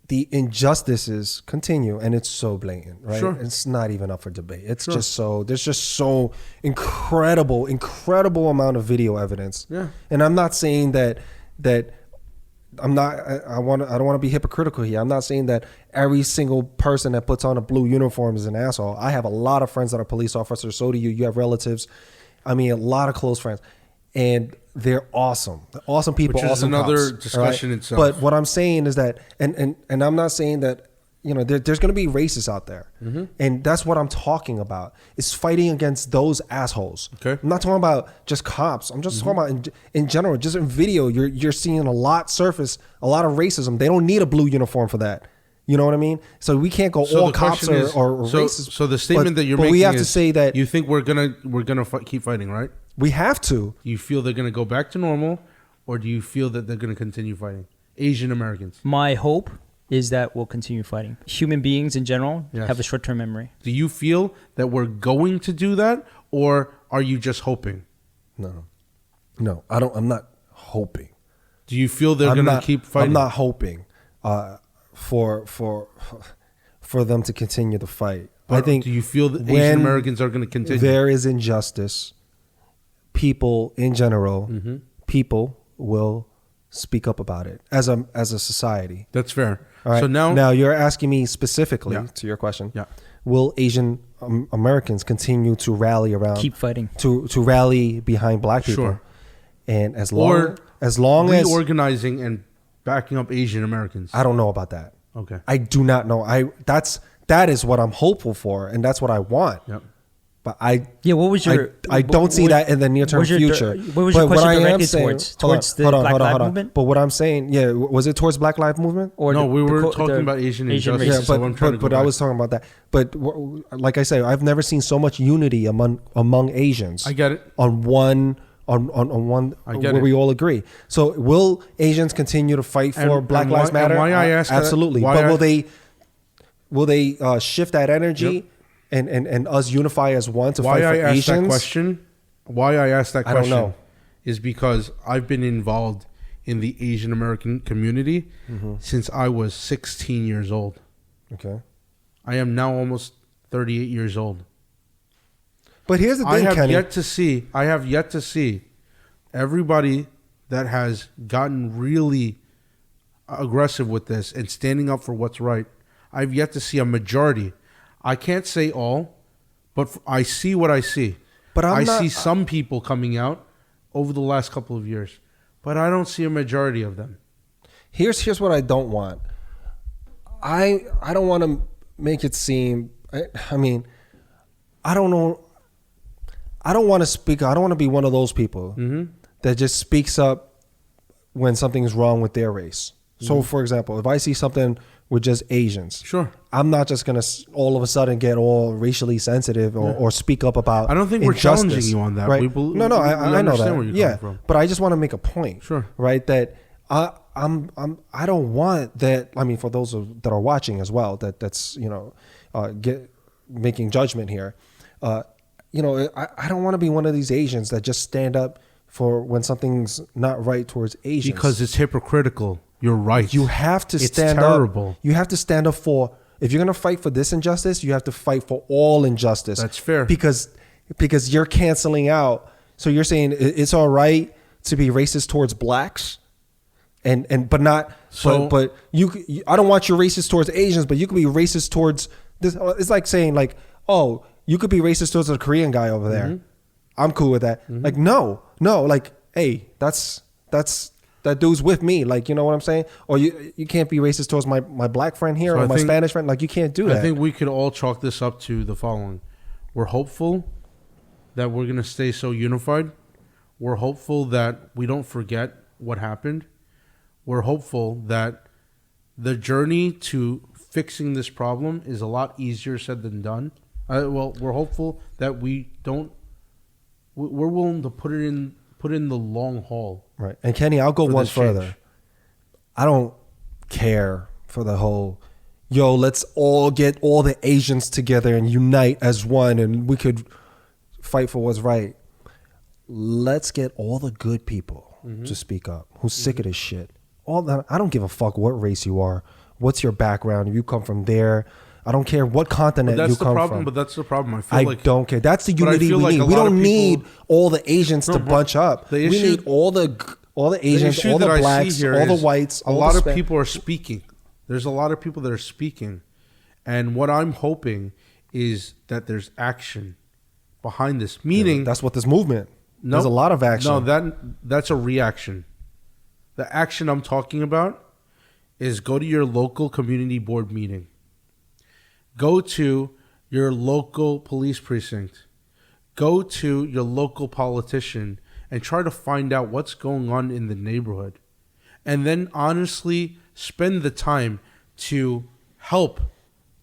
the injustices continue, and it's so blatant, right? Sure. It's not even up for debate. It's Sure. there's just so incredible amount of video evidence. Yeah. And I'm not saying that I don't want to be hypocritical here. I'm not saying that every single person that puts on a blue uniform is an asshole. I have a lot of friends that are police officers. So do you. You have relatives. I mean, a lot of close friends. And they're awesome. They're awesome people, Which is awesome another cops, discussion right? itself. But what I'm saying is that, and I'm not saying that, there's going to be racists out there. Mm-hmm. And that's what I'm talking about. It's fighting against those assholes. Okay. I'm not talking about just cops. I'm just talking about in general, just in video, you're seeing a lot of racism. They don't need a blue uniform for that. You know what I mean? So we can't go all the cops question is, or racist. So the statement that you're but making we have is to say that you think we're gonna keep fighting, right? we have to. Do you feel they're gonna go back to normal, or do you feel that they're gonna continue fighting? Asian Americans. My hope is that we'll continue fighting. Human beings in general Yes. have a short-term memory. Do you feel that we're going to do that, or are you just hoping? No, I don't. I'm not hoping. Do you feel they're gonna keep fighting? I'm not hoping for them to continue the fight. I think. Do you feel that when Asian Americans are going to continue? There is injustice. People in general, Mm-hmm. people will speak up about it as a society. That's fair. All right. So now you're asking me specifically Yeah. to your question. Yeah. Will Asian Americans continue to rally around? Keep fighting. To rally behind Black people. Sure. And as Or long as reorganizing and backing up Asian Americans. I don't know about that. Okay. I do not know. That is what I'm hopeful for, and that's what I want. Yep. But I What was your? I don't see that in the near term future. What was your But what question I am directed saying- towards? hold on, Towards the hold on, Black hold on, Lives hold on. Movement? But what I'm saying, was it towards Black Lives Movement? Or No, we were the talking about Asian Asian injustice. racism. So I'm trying to go but I back. was talking about that. But like I say, I've never seen so much unity among Asians. I get it. On one. On one I get where it. we all agree. So will Asians continue to fight for And- Black and Lives why- and Matter? why I ask that- Absolutely. why But I- will they shift that energy and us unify as one to Why fight I for asked Asians? that question? Why I asked that I don't question know. is because I've been involved in the Asian American community since I was 16 years old. Okay. I am now almost 38 years old. But here's the I thing, have Kenny. yet to see everybody that has gotten really aggressive with this and standing up for what's right. I've yet to see a majority. I can't say all, but I see what I see. But I see some people coming out over the last couple of years, but I don't see a majority of them. Here's what I don't want. I don't want to make it seem. I mean, I don't know. I don't want to speak. I don't want to be one of those people that just speaks up when something is wrong with their race. So, for example, if I see something with just Asians, Sure. I'm not just gonna all of a sudden get all racially sensitive or speak up about. I don't think we're injustice, challenging you on that. Right? We no, we I know understand that. where you're Yeah, coming from. but I just want to make a point. Sure. Right. That I don't want that. I mean, for those that are watching as well, that's making judgment here. I don't want to be one of these Asians that just stand up for when something's not right towards Asians. Because it's hypocritical. You're right. You have to stand up. You have to stand up for, if you're going to fight for this injustice, you have to fight for all injustice. That's fair. Because you're canceling out. So you're saying it's all right to be racist towards blacks, but not. So, but you, I don't want you racist towards Asians, but you could be racist towards this. It's like saying like, oh, you could be racist towards a Korean guy over there. Mm-hmm. I'm cool with that. Mm-hmm. Like, no, like, hey, that dude's with me. Like, you know what I'm saying? Or you can't be racist towards my black friend here or my Spanish friend. Like, you can't do that. I think we could all chalk this up to the following. We're hopeful that we're going to stay so unified. We're hopeful that we don't forget what happened. We're hopeful that the journey to fixing this problem is a lot easier said than done. We're hopeful that we're willing to put in the long haul. Right. And Kenny, I'll go one further. Change. I don't care for the whole, let's all get all the Asians together and unite as one and we could fight for what's right. Let's get all the good people to speak up who's sick of this shit. All that. I don't give a fuck what race you are. What's your background? If you come from there, I don't care what continent you come from. But that's the problem. I don't care. That's the unity we need. We don't need all the Asians to bunch up. We need all the Asians, all the blacks, all the whites. A lot of people are speaking. There's a lot of people that are speaking. And what I'm hoping is that there's action behind this. Meaning... that's what this movement... There's a lot of action. No, that's a reaction. The action I'm talking about is go to your local community board meeting. Go to your local police precinct. Go to your local politician and try to find out what's going on in the neighborhood. And then honestly spend the time to help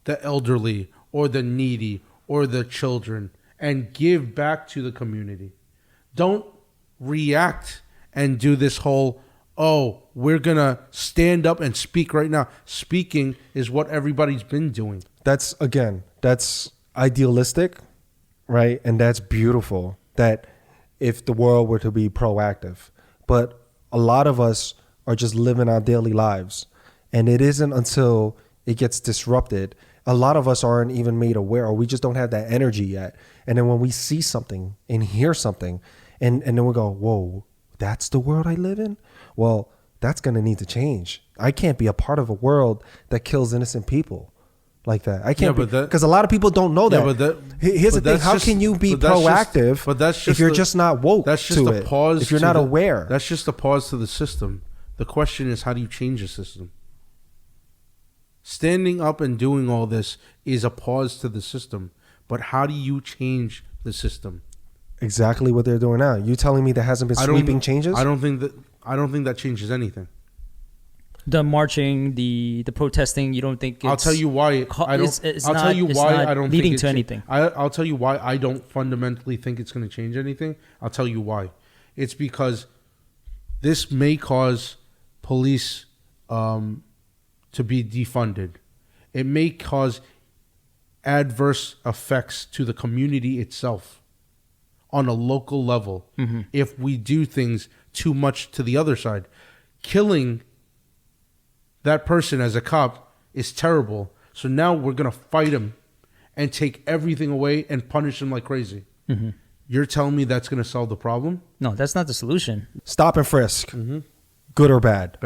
the elderly or the needy or the children and give back to the community. Don't react and do this whole, we're going to stand up and speak right now. Speaking is what everybody's been doing. That's idealistic, right? And that's beautiful that if the world were to be proactive. But a lot of us are just living our daily lives. And it isn't until it gets disrupted. A lot of us aren't even made aware, or we just don't have that energy yet. And then when we see something and hear something, and then we go, whoa, that's the world I live in? Well, that's going to need to change. I can't be a part of a world that kills innocent people like that. I can't because a lot of people don't know that. Here's the thing. How can you be proactive if you're just not woke to it? If you're not aware. That's just a pause to the system. The question is, how do you change the system? Standing up and doing all this is a pause to the system. But how do you change the system? Exactly what they're doing now. You telling me there hasn't been sweeping changes? I don't think that changes anything. The marching, the protesting, you don't think it's... I'll tell you why I don't leading to anything. I'll tell you why I don't fundamentally think it's going to change anything. I'll tell you why. It's because this may cause police to be defunded. It may cause adverse effects to the community itself on a local level if we do things too much to the other side. Killing that person as a cop is terrible. So now we're going to fight him and take everything away and punish him like crazy. Mm-hmm. You're telling me that's going to solve the problem? No, that's not the solution. Stop and frisk. Mm-hmm. Good or bad?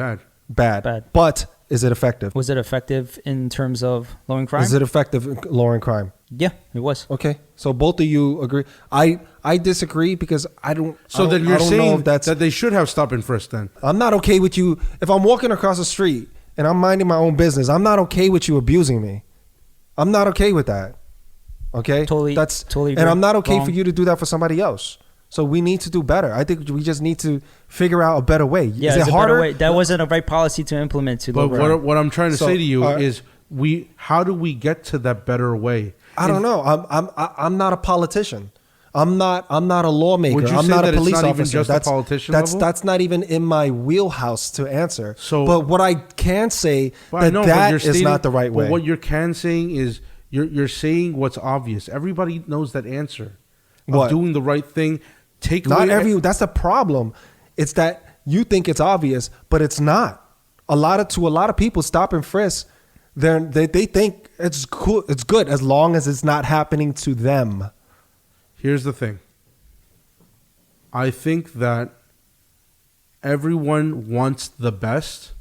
Bad. But is it effective? Was it effective in terms of lowering crime? Is it effective in lowering crime? Yeah, it was. Okay, so both of you agree. I disagree because I don't. So then you're saying that they should have stop and frisk then? I'm not okay with you. If I'm walking across the street and I'm minding my own business, I'm not okay with you abusing me. I'm not okay with that. Okay? Totally. And I'm not okay for you to do that for somebody else. So we need to do better. I think we just need to figure out a better way. Yeah, is it harder? Better way. That wasn't a right policy to implement. But what I'm trying to say to you is, how do we get to that better way? I don't know. I'm not a politician. I'm not a lawmaker. Would you I'm say not that a it's police not even officer. just a politician level? That's not even in my wheelhouse to answer. So- but what I can say Well, I know, but that you're is stating- not the right way. But what you can saying is you're saying what's obvious. Everybody knows that answer. Of What? doing the right thing. Take Not away every. That's the problem. It's that you think it's obvious, but it's not. To a lot of people, stop and frisk. They think it's cool. It's good as long as it's not happening to them. Here's the thing. I think that everyone wants the best,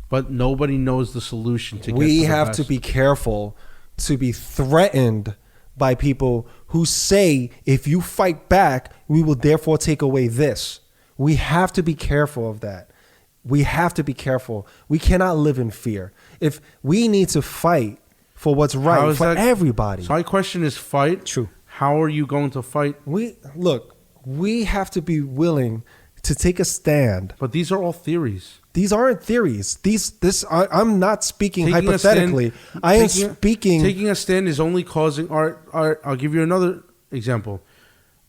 but nobody knows the solution to get We to the have best. to be careful to be threatened by people who say, if you fight back, we will therefore take away this. We have to be careful of that. We have to be careful. We cannot live in fear. If we need to fight for what's How right is for that- everybody. So my question is fight. True. How are you going to fight? We have to be willing to take a stand. But these are all theories. These aren't theories. I'm not speaking Taking a stand- hypothetically. I am taking a- speaking. Taking a stand is only causing. All right, I'll give you another example.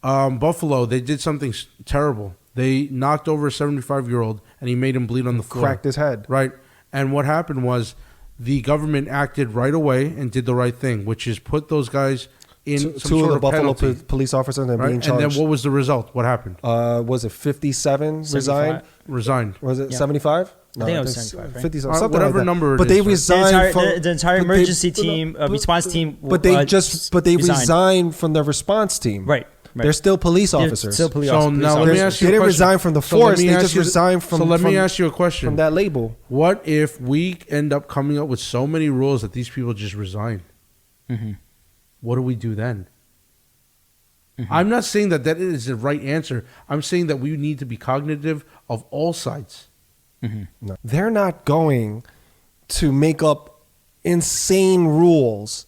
Buffalo, they did something terrible. They knocked over a 75-year-old and he made him bleed on the floor. Cracked his head. Right. And what happened was the government acted right away and did the right thing, which is put those guys in some Two sort of the of Buffalo penalty, police officers and right? being And charged. then what was the result? What happened? Was it 57 resigned? Resigned. Was it Yeah. 75? I think it was 75, right? 50, All something right, whatever like that. number it But they is, right? resigned The entire but emergency team, response team. But they resigned from the response team. Right. They're still police They're officers. still police So officers. now let me ask you They a didn't question. resign from the So let force. me They ask just you- resigned from. So let me from- ask you a question. from that label. What if we end up coming up with so many rules that these people just resign? Mhm. What do we do then? Mhm. I'm not saying that is the right answer. I'm saying that we need to be cognitive of all sides. No. They're not going to make up insane rules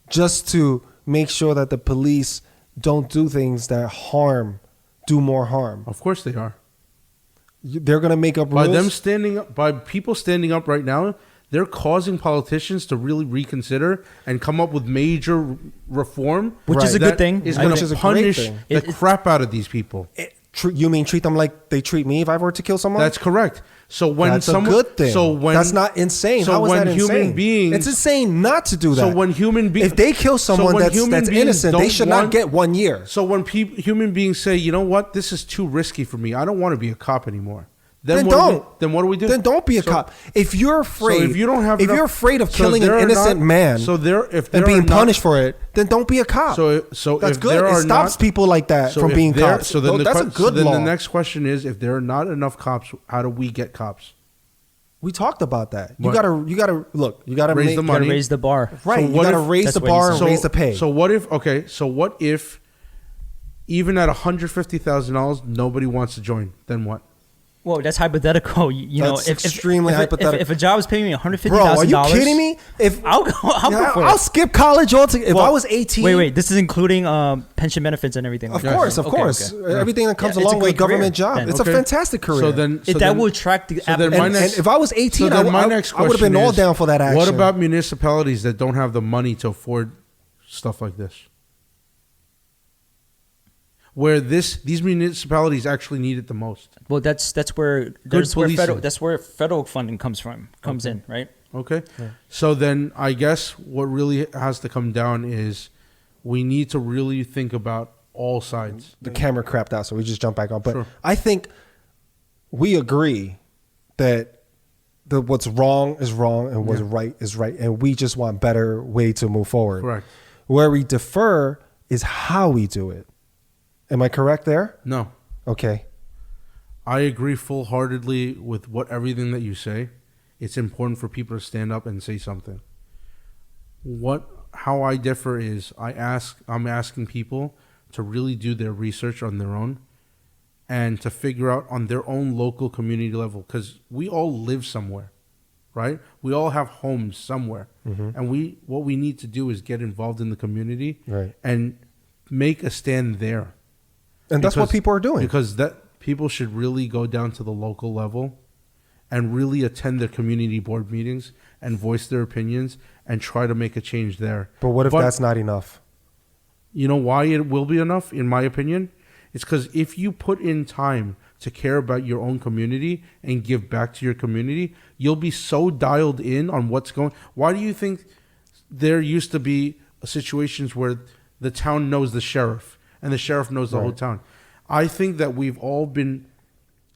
just to make sure that the police don't do things that do more harm. Of course they are. They're going to make up By rules. them standing up, by people standing up right now, they're causing politicians to really reconsider and come up with major reform, Which is a that good thing. Is I going think- to Which is a great punish thing. the crap out of these people. You mean treat them like they treat me if I were to kill someone? That's correct. So when That's someone, a good thing. So when that's not insane. So How is when that human insane? beings, It's insane not to do that. So when human beings, if they kill someone that's innocent, they should not get 1 year. So when human beings say, you know what, this is too risky for me. I don't want to be a cop anymore. Then what don't. Then what do we do? Then don't be a So- cop. If you're afraid, So if you don't have, if enough- you're afraid of so killing an there are innocent not- man, so there, if there and being are not- punished for it, then don't be a cop. So that's if good. there It are stops not- people like that so from if being there- cops. So then That's a good then law. the next question is, if there are not enough cops, how do we get cops? We talked about that. What? You gotta look. You gotta Raise make, the You gotta money. raise the bar. right. So You what gotta if- raise That's the what he bar said. and raise the pay. So what if? Okay. So what if, even at $150,000, nobody wants to join? Then what? Well, that's hypothetical. You know, That's extremely hypothetical. If a job is paying me $150,000, Bro, are you kidding me? If I'll go. I'll go for I'll it. skip college altogether. If Well, I was 18, Wait. This is including pension benefits and everything. Of like that. course, of Okay, course. okay. Everything that comes Yeah, it's a along with a great career government job. then. It's Okay. a fantastic career. So then, That will attract the so then my applicants. next- and if I was 18, so then my I next would have question been all is, down for that action. What about municipalities that don't have the money to afford stuff like this? Where these municipalities actually need it the most. Well, that's where policing. that's where federal funding comes in, right? Okay. So then I guess what really has to come down is we need to really think about all sides. The camera crapped out, so we just jump back on. But Sure. I think we agree that what's wrong is wrong and what's right is right, and we just want better way to move forward. Correct. Where we differ is how we do it. Am I correct there? No. Okay. I agree full-heartedly with everything that you say. It's important for people to stand up and say something. How I differ is I'm asking people to really do their research on their own and to figure out on their own local community level, because we all live somewhere, right? We all have homes somewhere, and what we need to do is get involved in the community, Right. and make a stand there. And that's what people are doing. Because that people should really go down to the local level and really attend their community board meetings and voice their opinions and try to make a change there. But what if that's not enough? You know why it will be enough, in my opinion? It's because if you put in time to care about your own community and give back to your community, you'll be so dialed in on what's going. Why do you think there used to be situations where the town knows the sheriff and the sheriff knows the whole town? I think that we've all been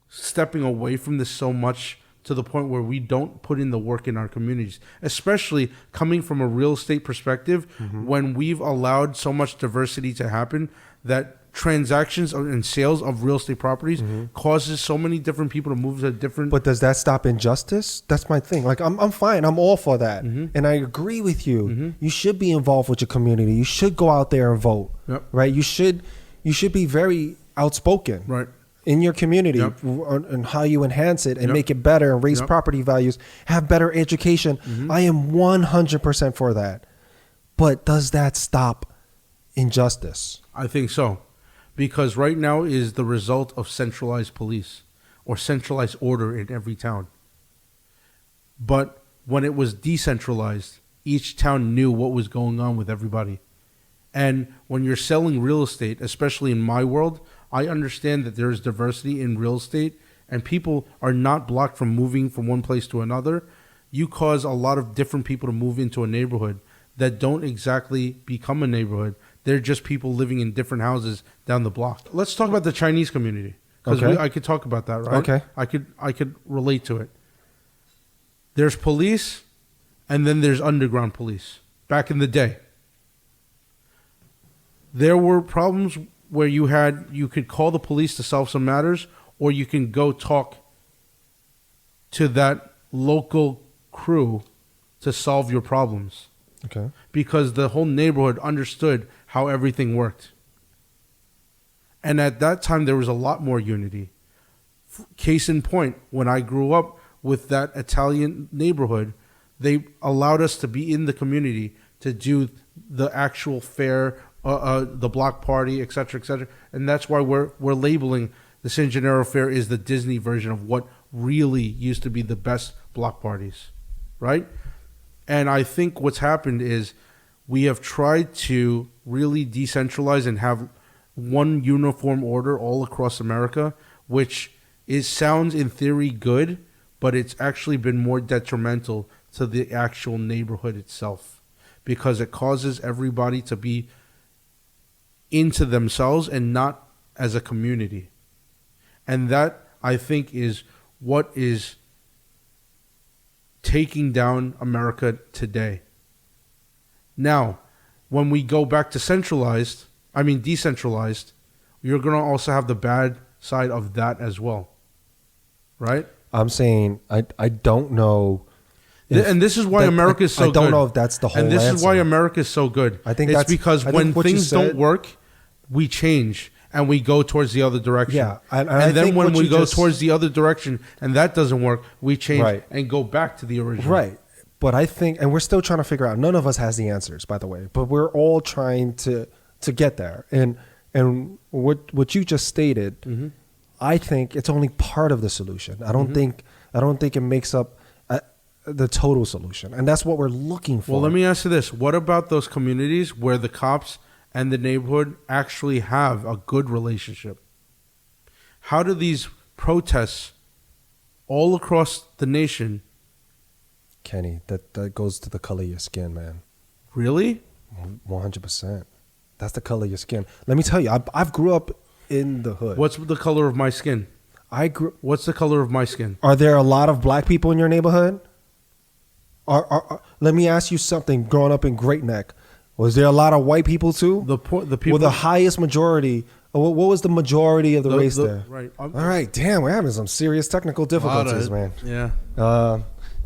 stepping away from this so much to the point where we don't put in the work in our communities, especially coming from a real estate perspective, when we've allowed so much diversity to happen that transactions and sales of real estate properties causes so many different people to move to different. But does that stop injustice? That's my thing. Like I'm fine. I'm all for that, and I agree with you. You should be involved with your community. You should go out there and vote. Right. You should be very outspoken. Right. In your community and how you enhance it and make it better and raise property values, have better education. I am 100% for that. But does that stop injustice? I think so. Because right now is the result of centralized police or centralized order in every town. But when it was decentralized, each town knew what was going on with everybody. And when you're selling real estate, especially in my world, I understand that there is diversity in real estate and people are not blocked from moving from one place to another. You cause a lot of different people to move into a neighborhood that don't exactly become a neighborhood. They're just people living in different houses down the block. Let's talk about the Chinese community, because I could talk about that, right? Okay. I could relate to it. There's police, and then there's underground police. Back in the day, there were problems where you could call the police to solve some matters, or you can go talk to that local crew to solve your problems. Okay. Because the whole neighborhood understood how everything worked. And at that time, there was a lot more unity. Case in point, when I grew up with that Italian neighborhood, they allowed us to be in the community to do the actual fair, the block party, et cetera, and that's why we're labeling the San Gennaro Fair is the Disney version of what really used to be the best block parties, right? And I think what's happened is we have tried to really decentralize and have one uniform order all across America, which sounds in theory good, but it's actually been more detrimental to the actual neighborhood itself, because it causes everybody to be into themselves and not as a community. And that, I think, is what is taking down America today. Now, when we go back to decentralized, you're going to also have the bad side of that as well. Right? I'm saying I don't know. And this is why America is so good. I don't know if that's the whole answer. And this is why America is so good. I think it's because when things don't work, we change and we go towards the other direction. Yeah. And then when we go towards the other direction and that doesn't work, we change and go back to the original. Right. But I think, and we're still trying to figure out, none of us has the answers, by the way, but we're all trying to get there. And what you just stated, I think it's only part of the solution. I don't think it makes up the total solution, and that's what we're looking for. Well, let me ask you this: what about those communities where the cops and the neighborhood actually have a good relationship? How do these protests all across the nation? Kenny, that goes to the color of your skin, man. Really? 100%. That's the color of your skin. Let me tell you, I've grew up in the hood. What's the color of my skin? What's the color of my skin? Are there a lot of black people in your neighborhood? Let me ask you something. Growing up in Great Neck, was there a lot of white people too? The people. Well, the highest majority. What was the majority of the race there? Right. All right. Damn, we're having some serious technical difficulties, man. Yeah.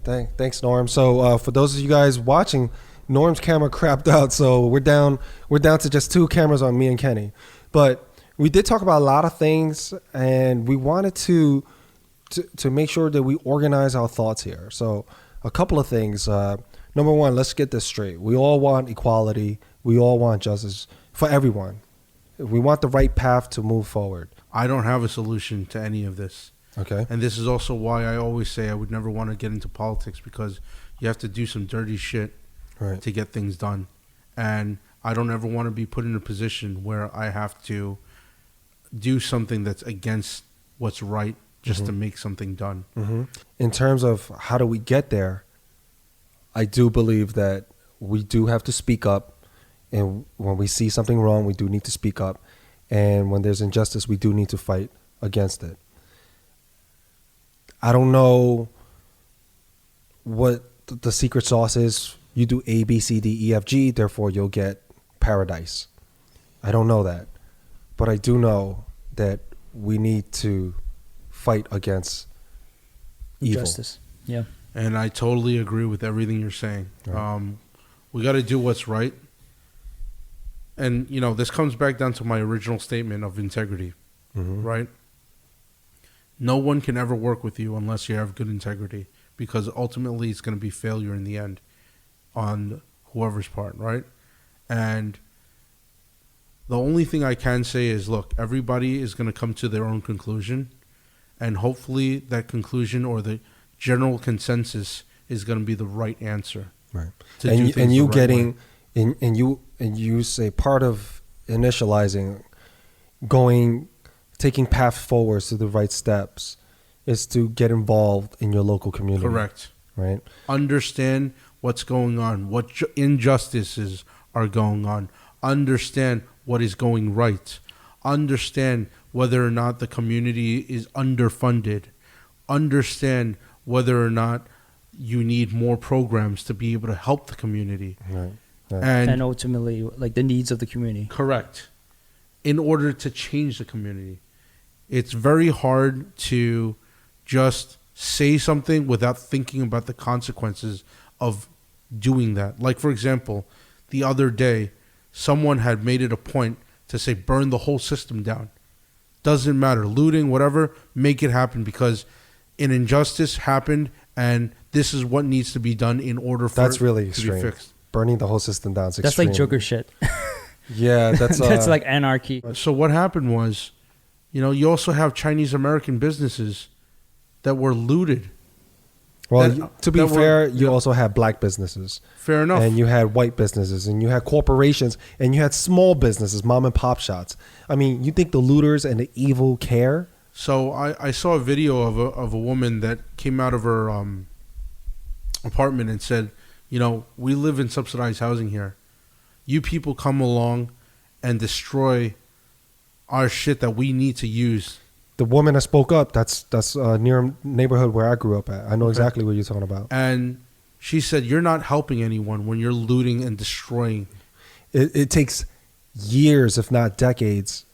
Thanks, Norm. So for those of you guys watching, Norm's camera crapped out, so we're down to just 2 cameras on me and Kenny. But we did talk about a lot of things, and we wanted to make sure that we organize our thoughts here. So a couple of things. Number one, let's get this straight. We all want equality. We all want justice for everyone. We want the right path to move forward. I don't have a solution to any of this. Okay. And this is also why I always say I would never want to get into politics, because you have to do some dirty shit to get things done. And I don't ever want to be put in a position where I have to do something that's against what's right just to make something done. In terms of how do we get there, I do believe that we do have to speak up. And when we see something wrong, we do need to speak up. And when there's injustice, we do need to fight against it. I don't know what the secret sauce is. You do A, B, C, D, E, F, G, therefore you'll get paradise. I don't know that. But I do know that we need to fight against evil. Justice. Yeah. And I totally agree with everything you're saying. Right. We got to do what's right. And, you know, this comes back down to my original statement of integrity, right? No one can ever work with you unless you have good integrity, because ultimately it's going to be failure in the end on whoever's part, right? And the only thing I can say is, look, everybody is going to come to their own conclusion, and hopefully that conclusion or the general consensus is going to be the right answer. Right. To do things And you the right getting way. and you say part of initializing, taking path forwards to the right steps is to get involved in your local community. Correct. Right. Understand what's going on, what injustices are going on, understand what is going right, understand whether or not the community is underfunded, understand whether or not you need more programs to be able to help the community. Right. Right. And ultimately, like, the needs of the community. Correct. In order to change the community. It's very hard to just say something without thinking about the consequences of doing that. Like, for example, the other day, someone had made it a point to say, burn the whole system down. Doesn't matter. Looting, whatever, make it happen, because an injustice happened, and this is what needs to be done in order for That's really it to be extreme. fixed. Burning the whole system down is That's extreme. like Joker shit. Yeah, that's That's like anarchy. So what happened was, you know, you also have Chinese American businesses that were looted. well. that- To be that were- fair, you yeah. also had black businesses, Fair enough. and you had white businesses, and you had corporations, and you had small businesses, mom and pop shops. I mean, you think the looters and the evil care? So I saw a video of a woman that came out of her apartment and said, you know, we live in subsidized housing here. You people come along and destroy our shit that we need to use. The woman that spoke up, that's near neighborhood where I grew up at. I know exactly what you're talking about. And she said, you're not helping anyone when you're looting and destroying. It takes years, if not decades,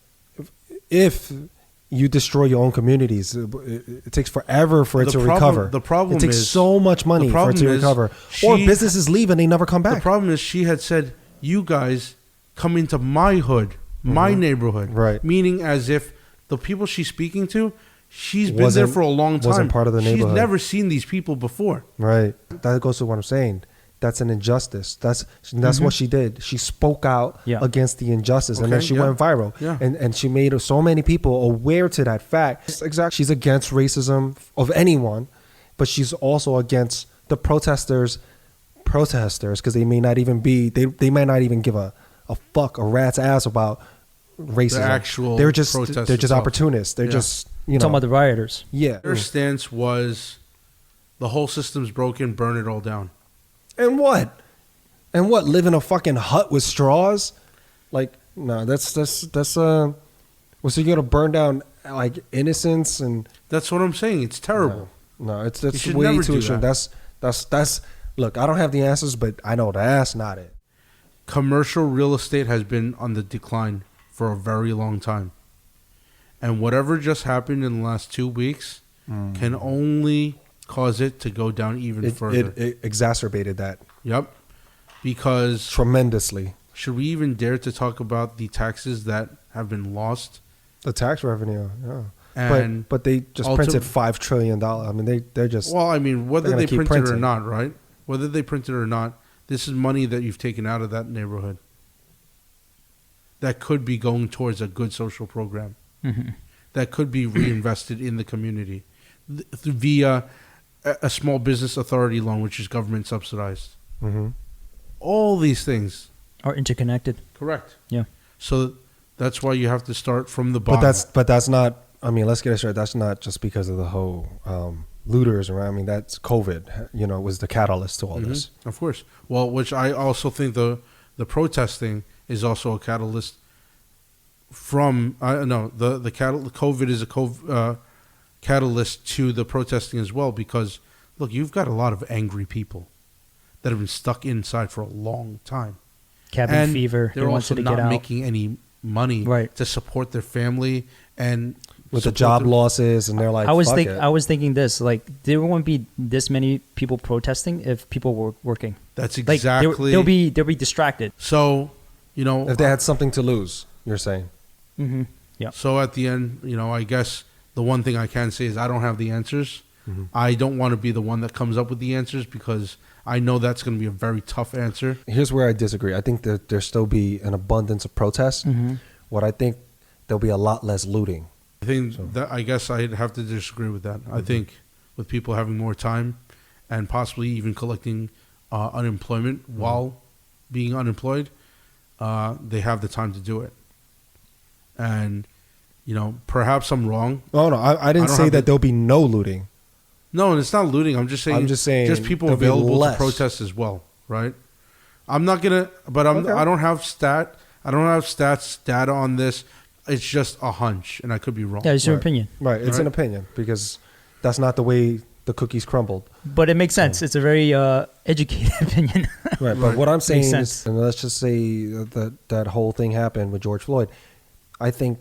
if you destroy your own communities. It takes forever for it The to problem- recover. the problem it takes is- so much money the for it problem to is recover. she- Or businesses leave and they never come The back. problem is she had said, you guys come into my hood, my neighborhood. Right. Meaning as if the people she's speaking to, she's been there Wasn't- for a long time. wasn't part of the neighborhood. She's never seen these people before. Right. That goes to what I'm saying. That's an injustice. That's what she did. She spoke out Yeah. against the injustice, and then Okay, she yeah. went viral. Yeah. And she made so many people aware to that fact. Exactly. She's against racism of anyone, but she's also against the protesters because they may not even be. They might not even give a rat's ass about racism. The actual they're just protest itself. itself. Opportunists. They're Yeah. just Talking about the rioters. yeah. Her stance was, the whole system's broken, burn it all down. And what? Live in a fucking hut with straws? Like, no, that's well, so you're gonna burn down like innocence and That's what I'm saying. It's terrible. no, it's You that's should way never too do extreme. that. That's look, I don't have the answers, but I know that's not it. Commercial real estate has been on the decline for a very long time. And whatever just happened in the last 2 weeks can only cause it to go down even further. It exacerbated that Yep. Because tremendously. should we even dare to talk about the taxes that have been lost? The tax revenue, yeah. And but they just printed $5 trillion. I mean, they're just well, I mean, whether they're they gonna keep print it or printing. not, right? Whether they print it or not, this is money that you've taken out of that neighborhood that could be going towards a good social program, that could be reinvested in the community via a small business authority loan, which is government subsidized. Mhm. All these things Are interconnected. Correct. Yeah. So that's why you have to start from the bottom. But that's not. I mean, let's get it straight. That's not just because of the whole looters around. I mean, that's COVID. Was the catalyst to all this. Of course. Well, which I also think the protesting is also a catalyst. From the COVID is a catalyst to the protesting as well, because look, you've got a lot of angry people that have been stuck inside for a long time. Cabin fever. They're They also wanted to get not out. making any money Right. to support their family and With the support job their- losses, and they're like, I was fuck it. I was thinking this, like, there won't be this many people protesting if people were working. That's Like exactly. they'll be distracted. So if they had something to lose, you're saying. Mm-hmm. Yeah. So at the end, I guess the one thing I can say is I don't have the answers. Mm-hmm. I don't want to be the one that comes up with the answers, because I know that's going to be a very tough answer. Here's where I disagree. I think that there still be an abundance of protests. Mm-hmm. What I think there'll be a lot less looting. I guess I'd have to disagree with that. I think with people having more time and possibly even collecting unemployment while being unemployed, they have the time to do it. And, perhaps I'm wrong. Oh no, I didn't I don't say have that the- there'll be no looting. No, and it's not looting. I'm just saying just people there'll be available to less. protest as well, right? I'm not gonna, but Okay. I don't have stats data on this. It's just a hunch, and I could be wrong. Yeah, it's your Right. opinion, Right, it's Right. an opinion because that's not the way the cookies crumbled. but it makes sense. It's a very educated opinion. Right, Right. but what I'm saying sense. is, and let's just say that whole thing happened with George Floyd. I think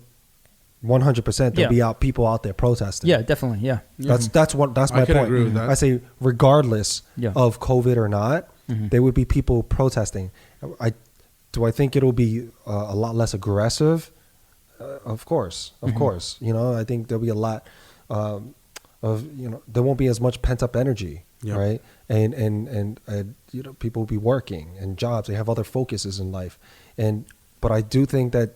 100% there'll Yeah. be people out there protesting. Yeah, definitely. Yeah. That's my I can point. agree with that. I say regardless Yeah. of COVID or not, Mhm. there would be people protesting. I think it'll be a lot less aggressive? Of course, of course. I think there'll be a lot of there won't be as much pent up energy, Yeah. right? And people will be working and jobs. They have other focuses in life, but I do think that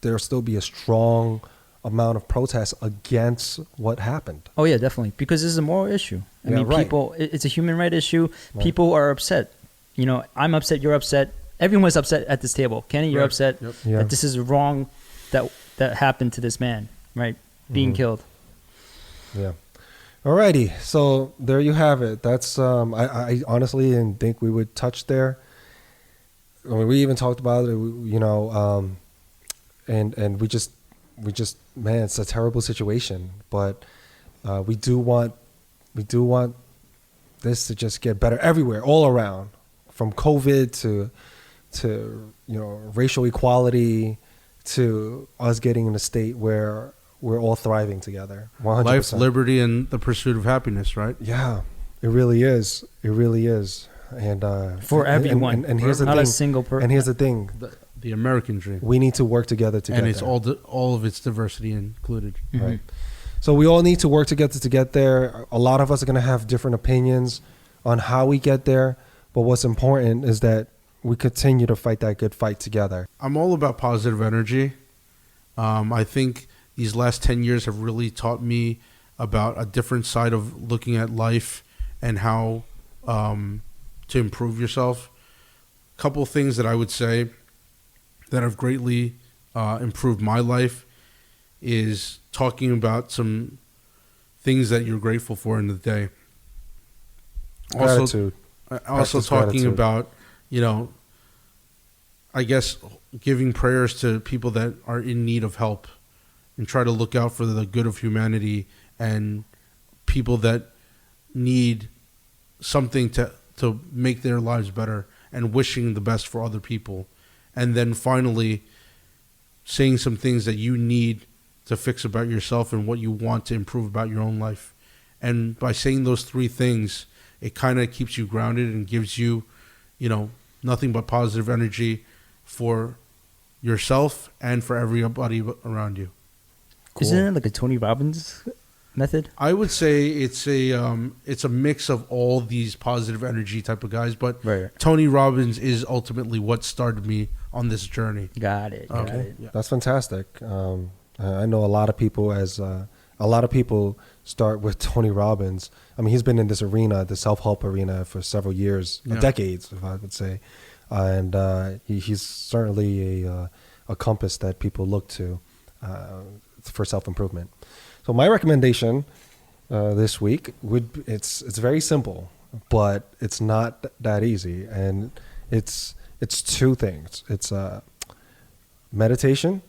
there'll still be a strong amount of protest against what happened. Oh yeah, definitely. Because this is a moral issue. I Yeah, mean, right. people. It's a human right issue. Right. People are upset. I'm upset. You're upset. Everyone's upset at this table. Kenny, you're Right. upset Yep. Yeah. that this is wrong. That happened to this man, right? Being killed. Yeah. Alrighty. So there you have it. That's I honestly didn't think we would touch there. I mean, we even talked about it, and we just man, it's a terrible situation. But we do want this to just get better everywhere, all around, from COVID to racial equality to us getting in a state where we're all thriving together. 100%. Life, liberty, and the pursuit of happiness, right? Yeah, it really is. It really is. And For everyone. And here's the Not thing. a single person. And here's the thing. The American dream. We need to work together to And get it's there. all of its diversity included. Right. So we all need to work together to get there. A lot of us are going to have different opinions on how we get there. But what's important is that we continue to fight that good fight together. I'm all about positive energy. I think these last 10 years have really taught me about a different side of looking at life and how to improve yourself. A couple things that I would say that have greatly improved my life is talking about some things that you're grateful for in the day. Gratitude. Also Practice talking gratitude. about, I guess giving prayers to people that are in need of help and try to look out for the good of humanity and people that need something to make their lives better and wishing the best for other people. And then finally saying some things that you need to fix about yourself and what you want to improve about your own life. And by saying those three things, it kind of keeps you grounded and gives you, nothing but positive energy for yourself and for everybody around you. Cool. Isn't it like a Tony Robbins method? I would say it's a mix of all these positive energy type of guys, but Right. Tony Robbins is ultimately what started me on this journey. Got it. Got it. Yeah. That's fantastic. I know a lot of people start with Tony Robbins. I mean, he's been in this arena, the self-help arena, for several years, Yeah. decades, if I would say. and he's certainly a compass that people look to for self-improvement. So my recommendation this week it's very simple, but it's not that easy, and it's two things. It's meditation.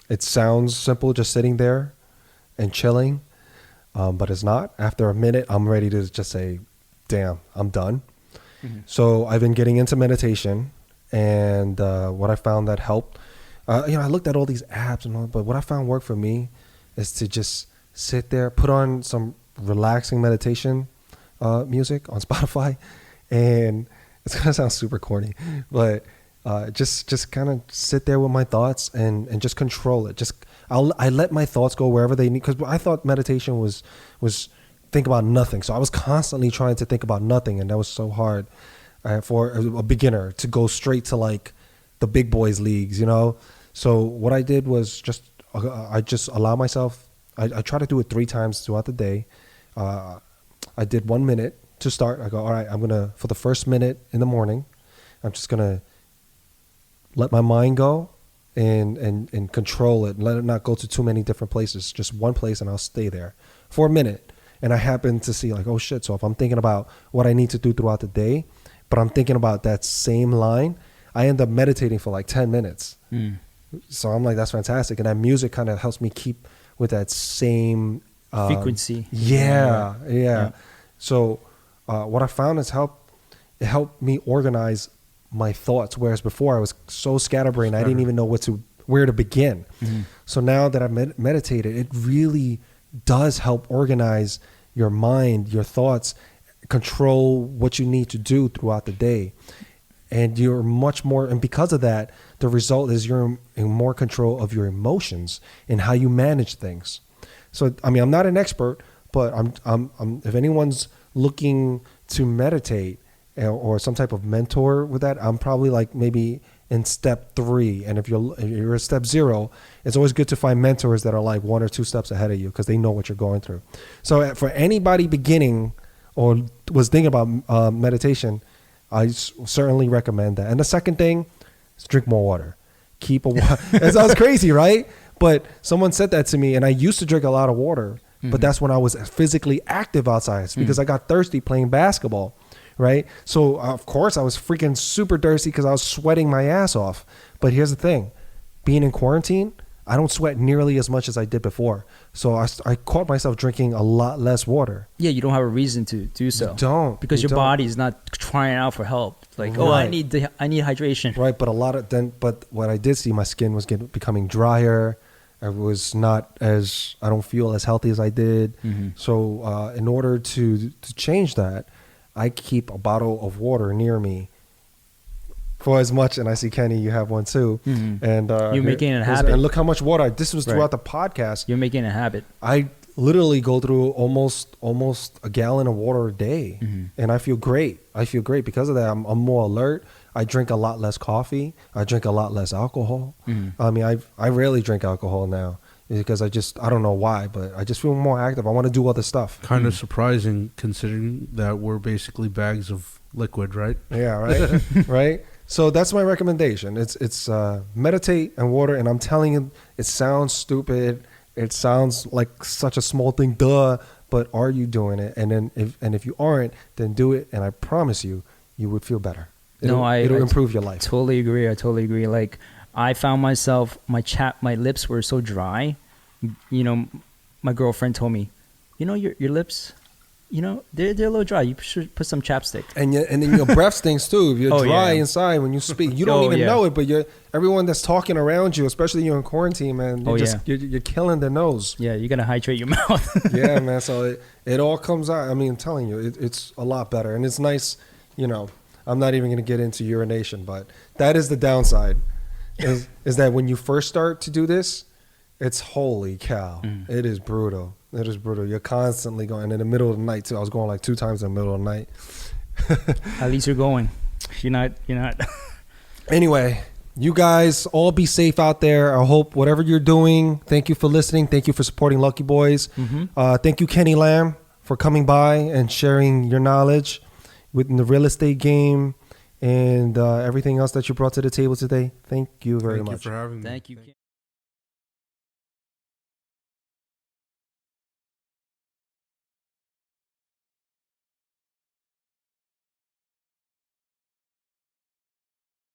It sounds simple, just sitting there and chilling, but it's not. After a minute, I'm ready to just say, damn, I'm done. Mm-hmm. So I've been getting into meditation, and what I found that helped, I looked at all these apps and all, but what I found worked for me is to just sit there, put on some relaxing meditation music on Spotify, and it's gonna sound super corny, but just kind of sit there with my thoughts and just control it. I let my thoughts go wherever they need, because I thought meditation was think about nothing. So I was constantly trying to think about nothing, and that was so hard for a beginner to go straight to like the big boys leagues, So what I did was I just allow myself. I try to do it 3 times throughout the day. I did 1 minute to start. I go, all right, for the first minute in the morning, I'm just gonna let my mind go and control it, and let it not go to too many different places. Just one place, and I'll stay there for a minute. And I happen to see like, oh shit. So if I'm thinking about what I need to do throughout the day, but I'm thinking about that same line, I end up meditating for like 10 minutes. Mm. So I'm like, that's fantastic. And that music kind of helps me keep with that same frequency. Yeah. So what I found is it helped me organize my thoughts, whereas before I was so scatterbrained, I didn't even know where to begin. Mm-hmm. So now that I've meditated, it really does help organize your mind, your thoughts, control what you need to do throughout the day. And you're much more, and because of that, the result is you're in more control of your emotions and how you manage things. So, I mean, I'm not an expert, but I'm if anyone's looking to meditate or some type of mentor with that, I'm probably like maybe in step 3. And if you're at step 0, it's always good to find mentors that are like 1 or 2 steps ahead of you, because they know what you're going through. So for anybody beginning or was thinking about meditation, I certainly recommend that. And the second thing is drink more water. It sounds crazy, right? But someone said that to me, and I used to drink a lot of water, but that's when I was physically active outside. It's because I got thirsty playing basketball, right? So of course I was freaking super thirsty because I was sweating my ass off. But here's the thing, being in quarantine, I don't sweat nearly as much as I did before. So I caught myself drinking a lot less water. Yeah, you don't have a reason to do so. You don't. Because your body is not crying out for help. Like, right. I need hydration. Right, but what I did see, my skin was becoming drier. I don't feel as healthy as I did. Mm-hmm. So in order to change that, I keep a bottle of water near me for as much, and I see Kenny, you have one too. Mm-hmm. And you're making it a habit. And look how much water. This was throughout the podcast. You're making it a habit. I literally go through almost a gallon of water a day, and I feel great. Because of that. I'm more alert. I drink a lot less coffee. I drink a lot less alcohol. I mean, I rarely drink alcohol now because I don't know why, but I just feel more active. I want to do other stuff. Kind of surprising considering that we're basically bags of liquid, right? Yeah, right. Right. So that's my recommendation. It's meditate and water, and I'm telling you, it sounds stupid. It sounds like such a small thing, duh. But are you doing it? And then if you aren't, then do it, and I promise you would feel better. It'll improve your life. I totally agree. Like, I found myself, my lips were so dry. My girlfriend told me, your lips, they're a little dry. You should put some chapstick. And then your breath stinks too. If you're dry inside when you speak, you don't even know it. But everyone that's talking around you, especially you're in quarantine, man, you're killing their nose. Yeah, you gotta hydrate your mouth. Yeah, man. So it all comes out. I mean, I'm telling you, it's a lot better, and it's nice. I'm not even going to get into urination, but that is the downside. Is that when you first start to do this, it's holy cow. It is brutal. You're constantly going in the middle of the night too. I was going like 2 times in the middle of the night. At least you're going. You're not. Anyway, you guys all be safe out there. I hope whatever you're doing. Thank you for listening. Thank you for supporting Lucky Boys. Thank you, Kenny Lamb, for coming by and sharing your knowledge within the real estate game and everything else that you brought to the table today. Thank you very Thank you much. for having me. Thank you.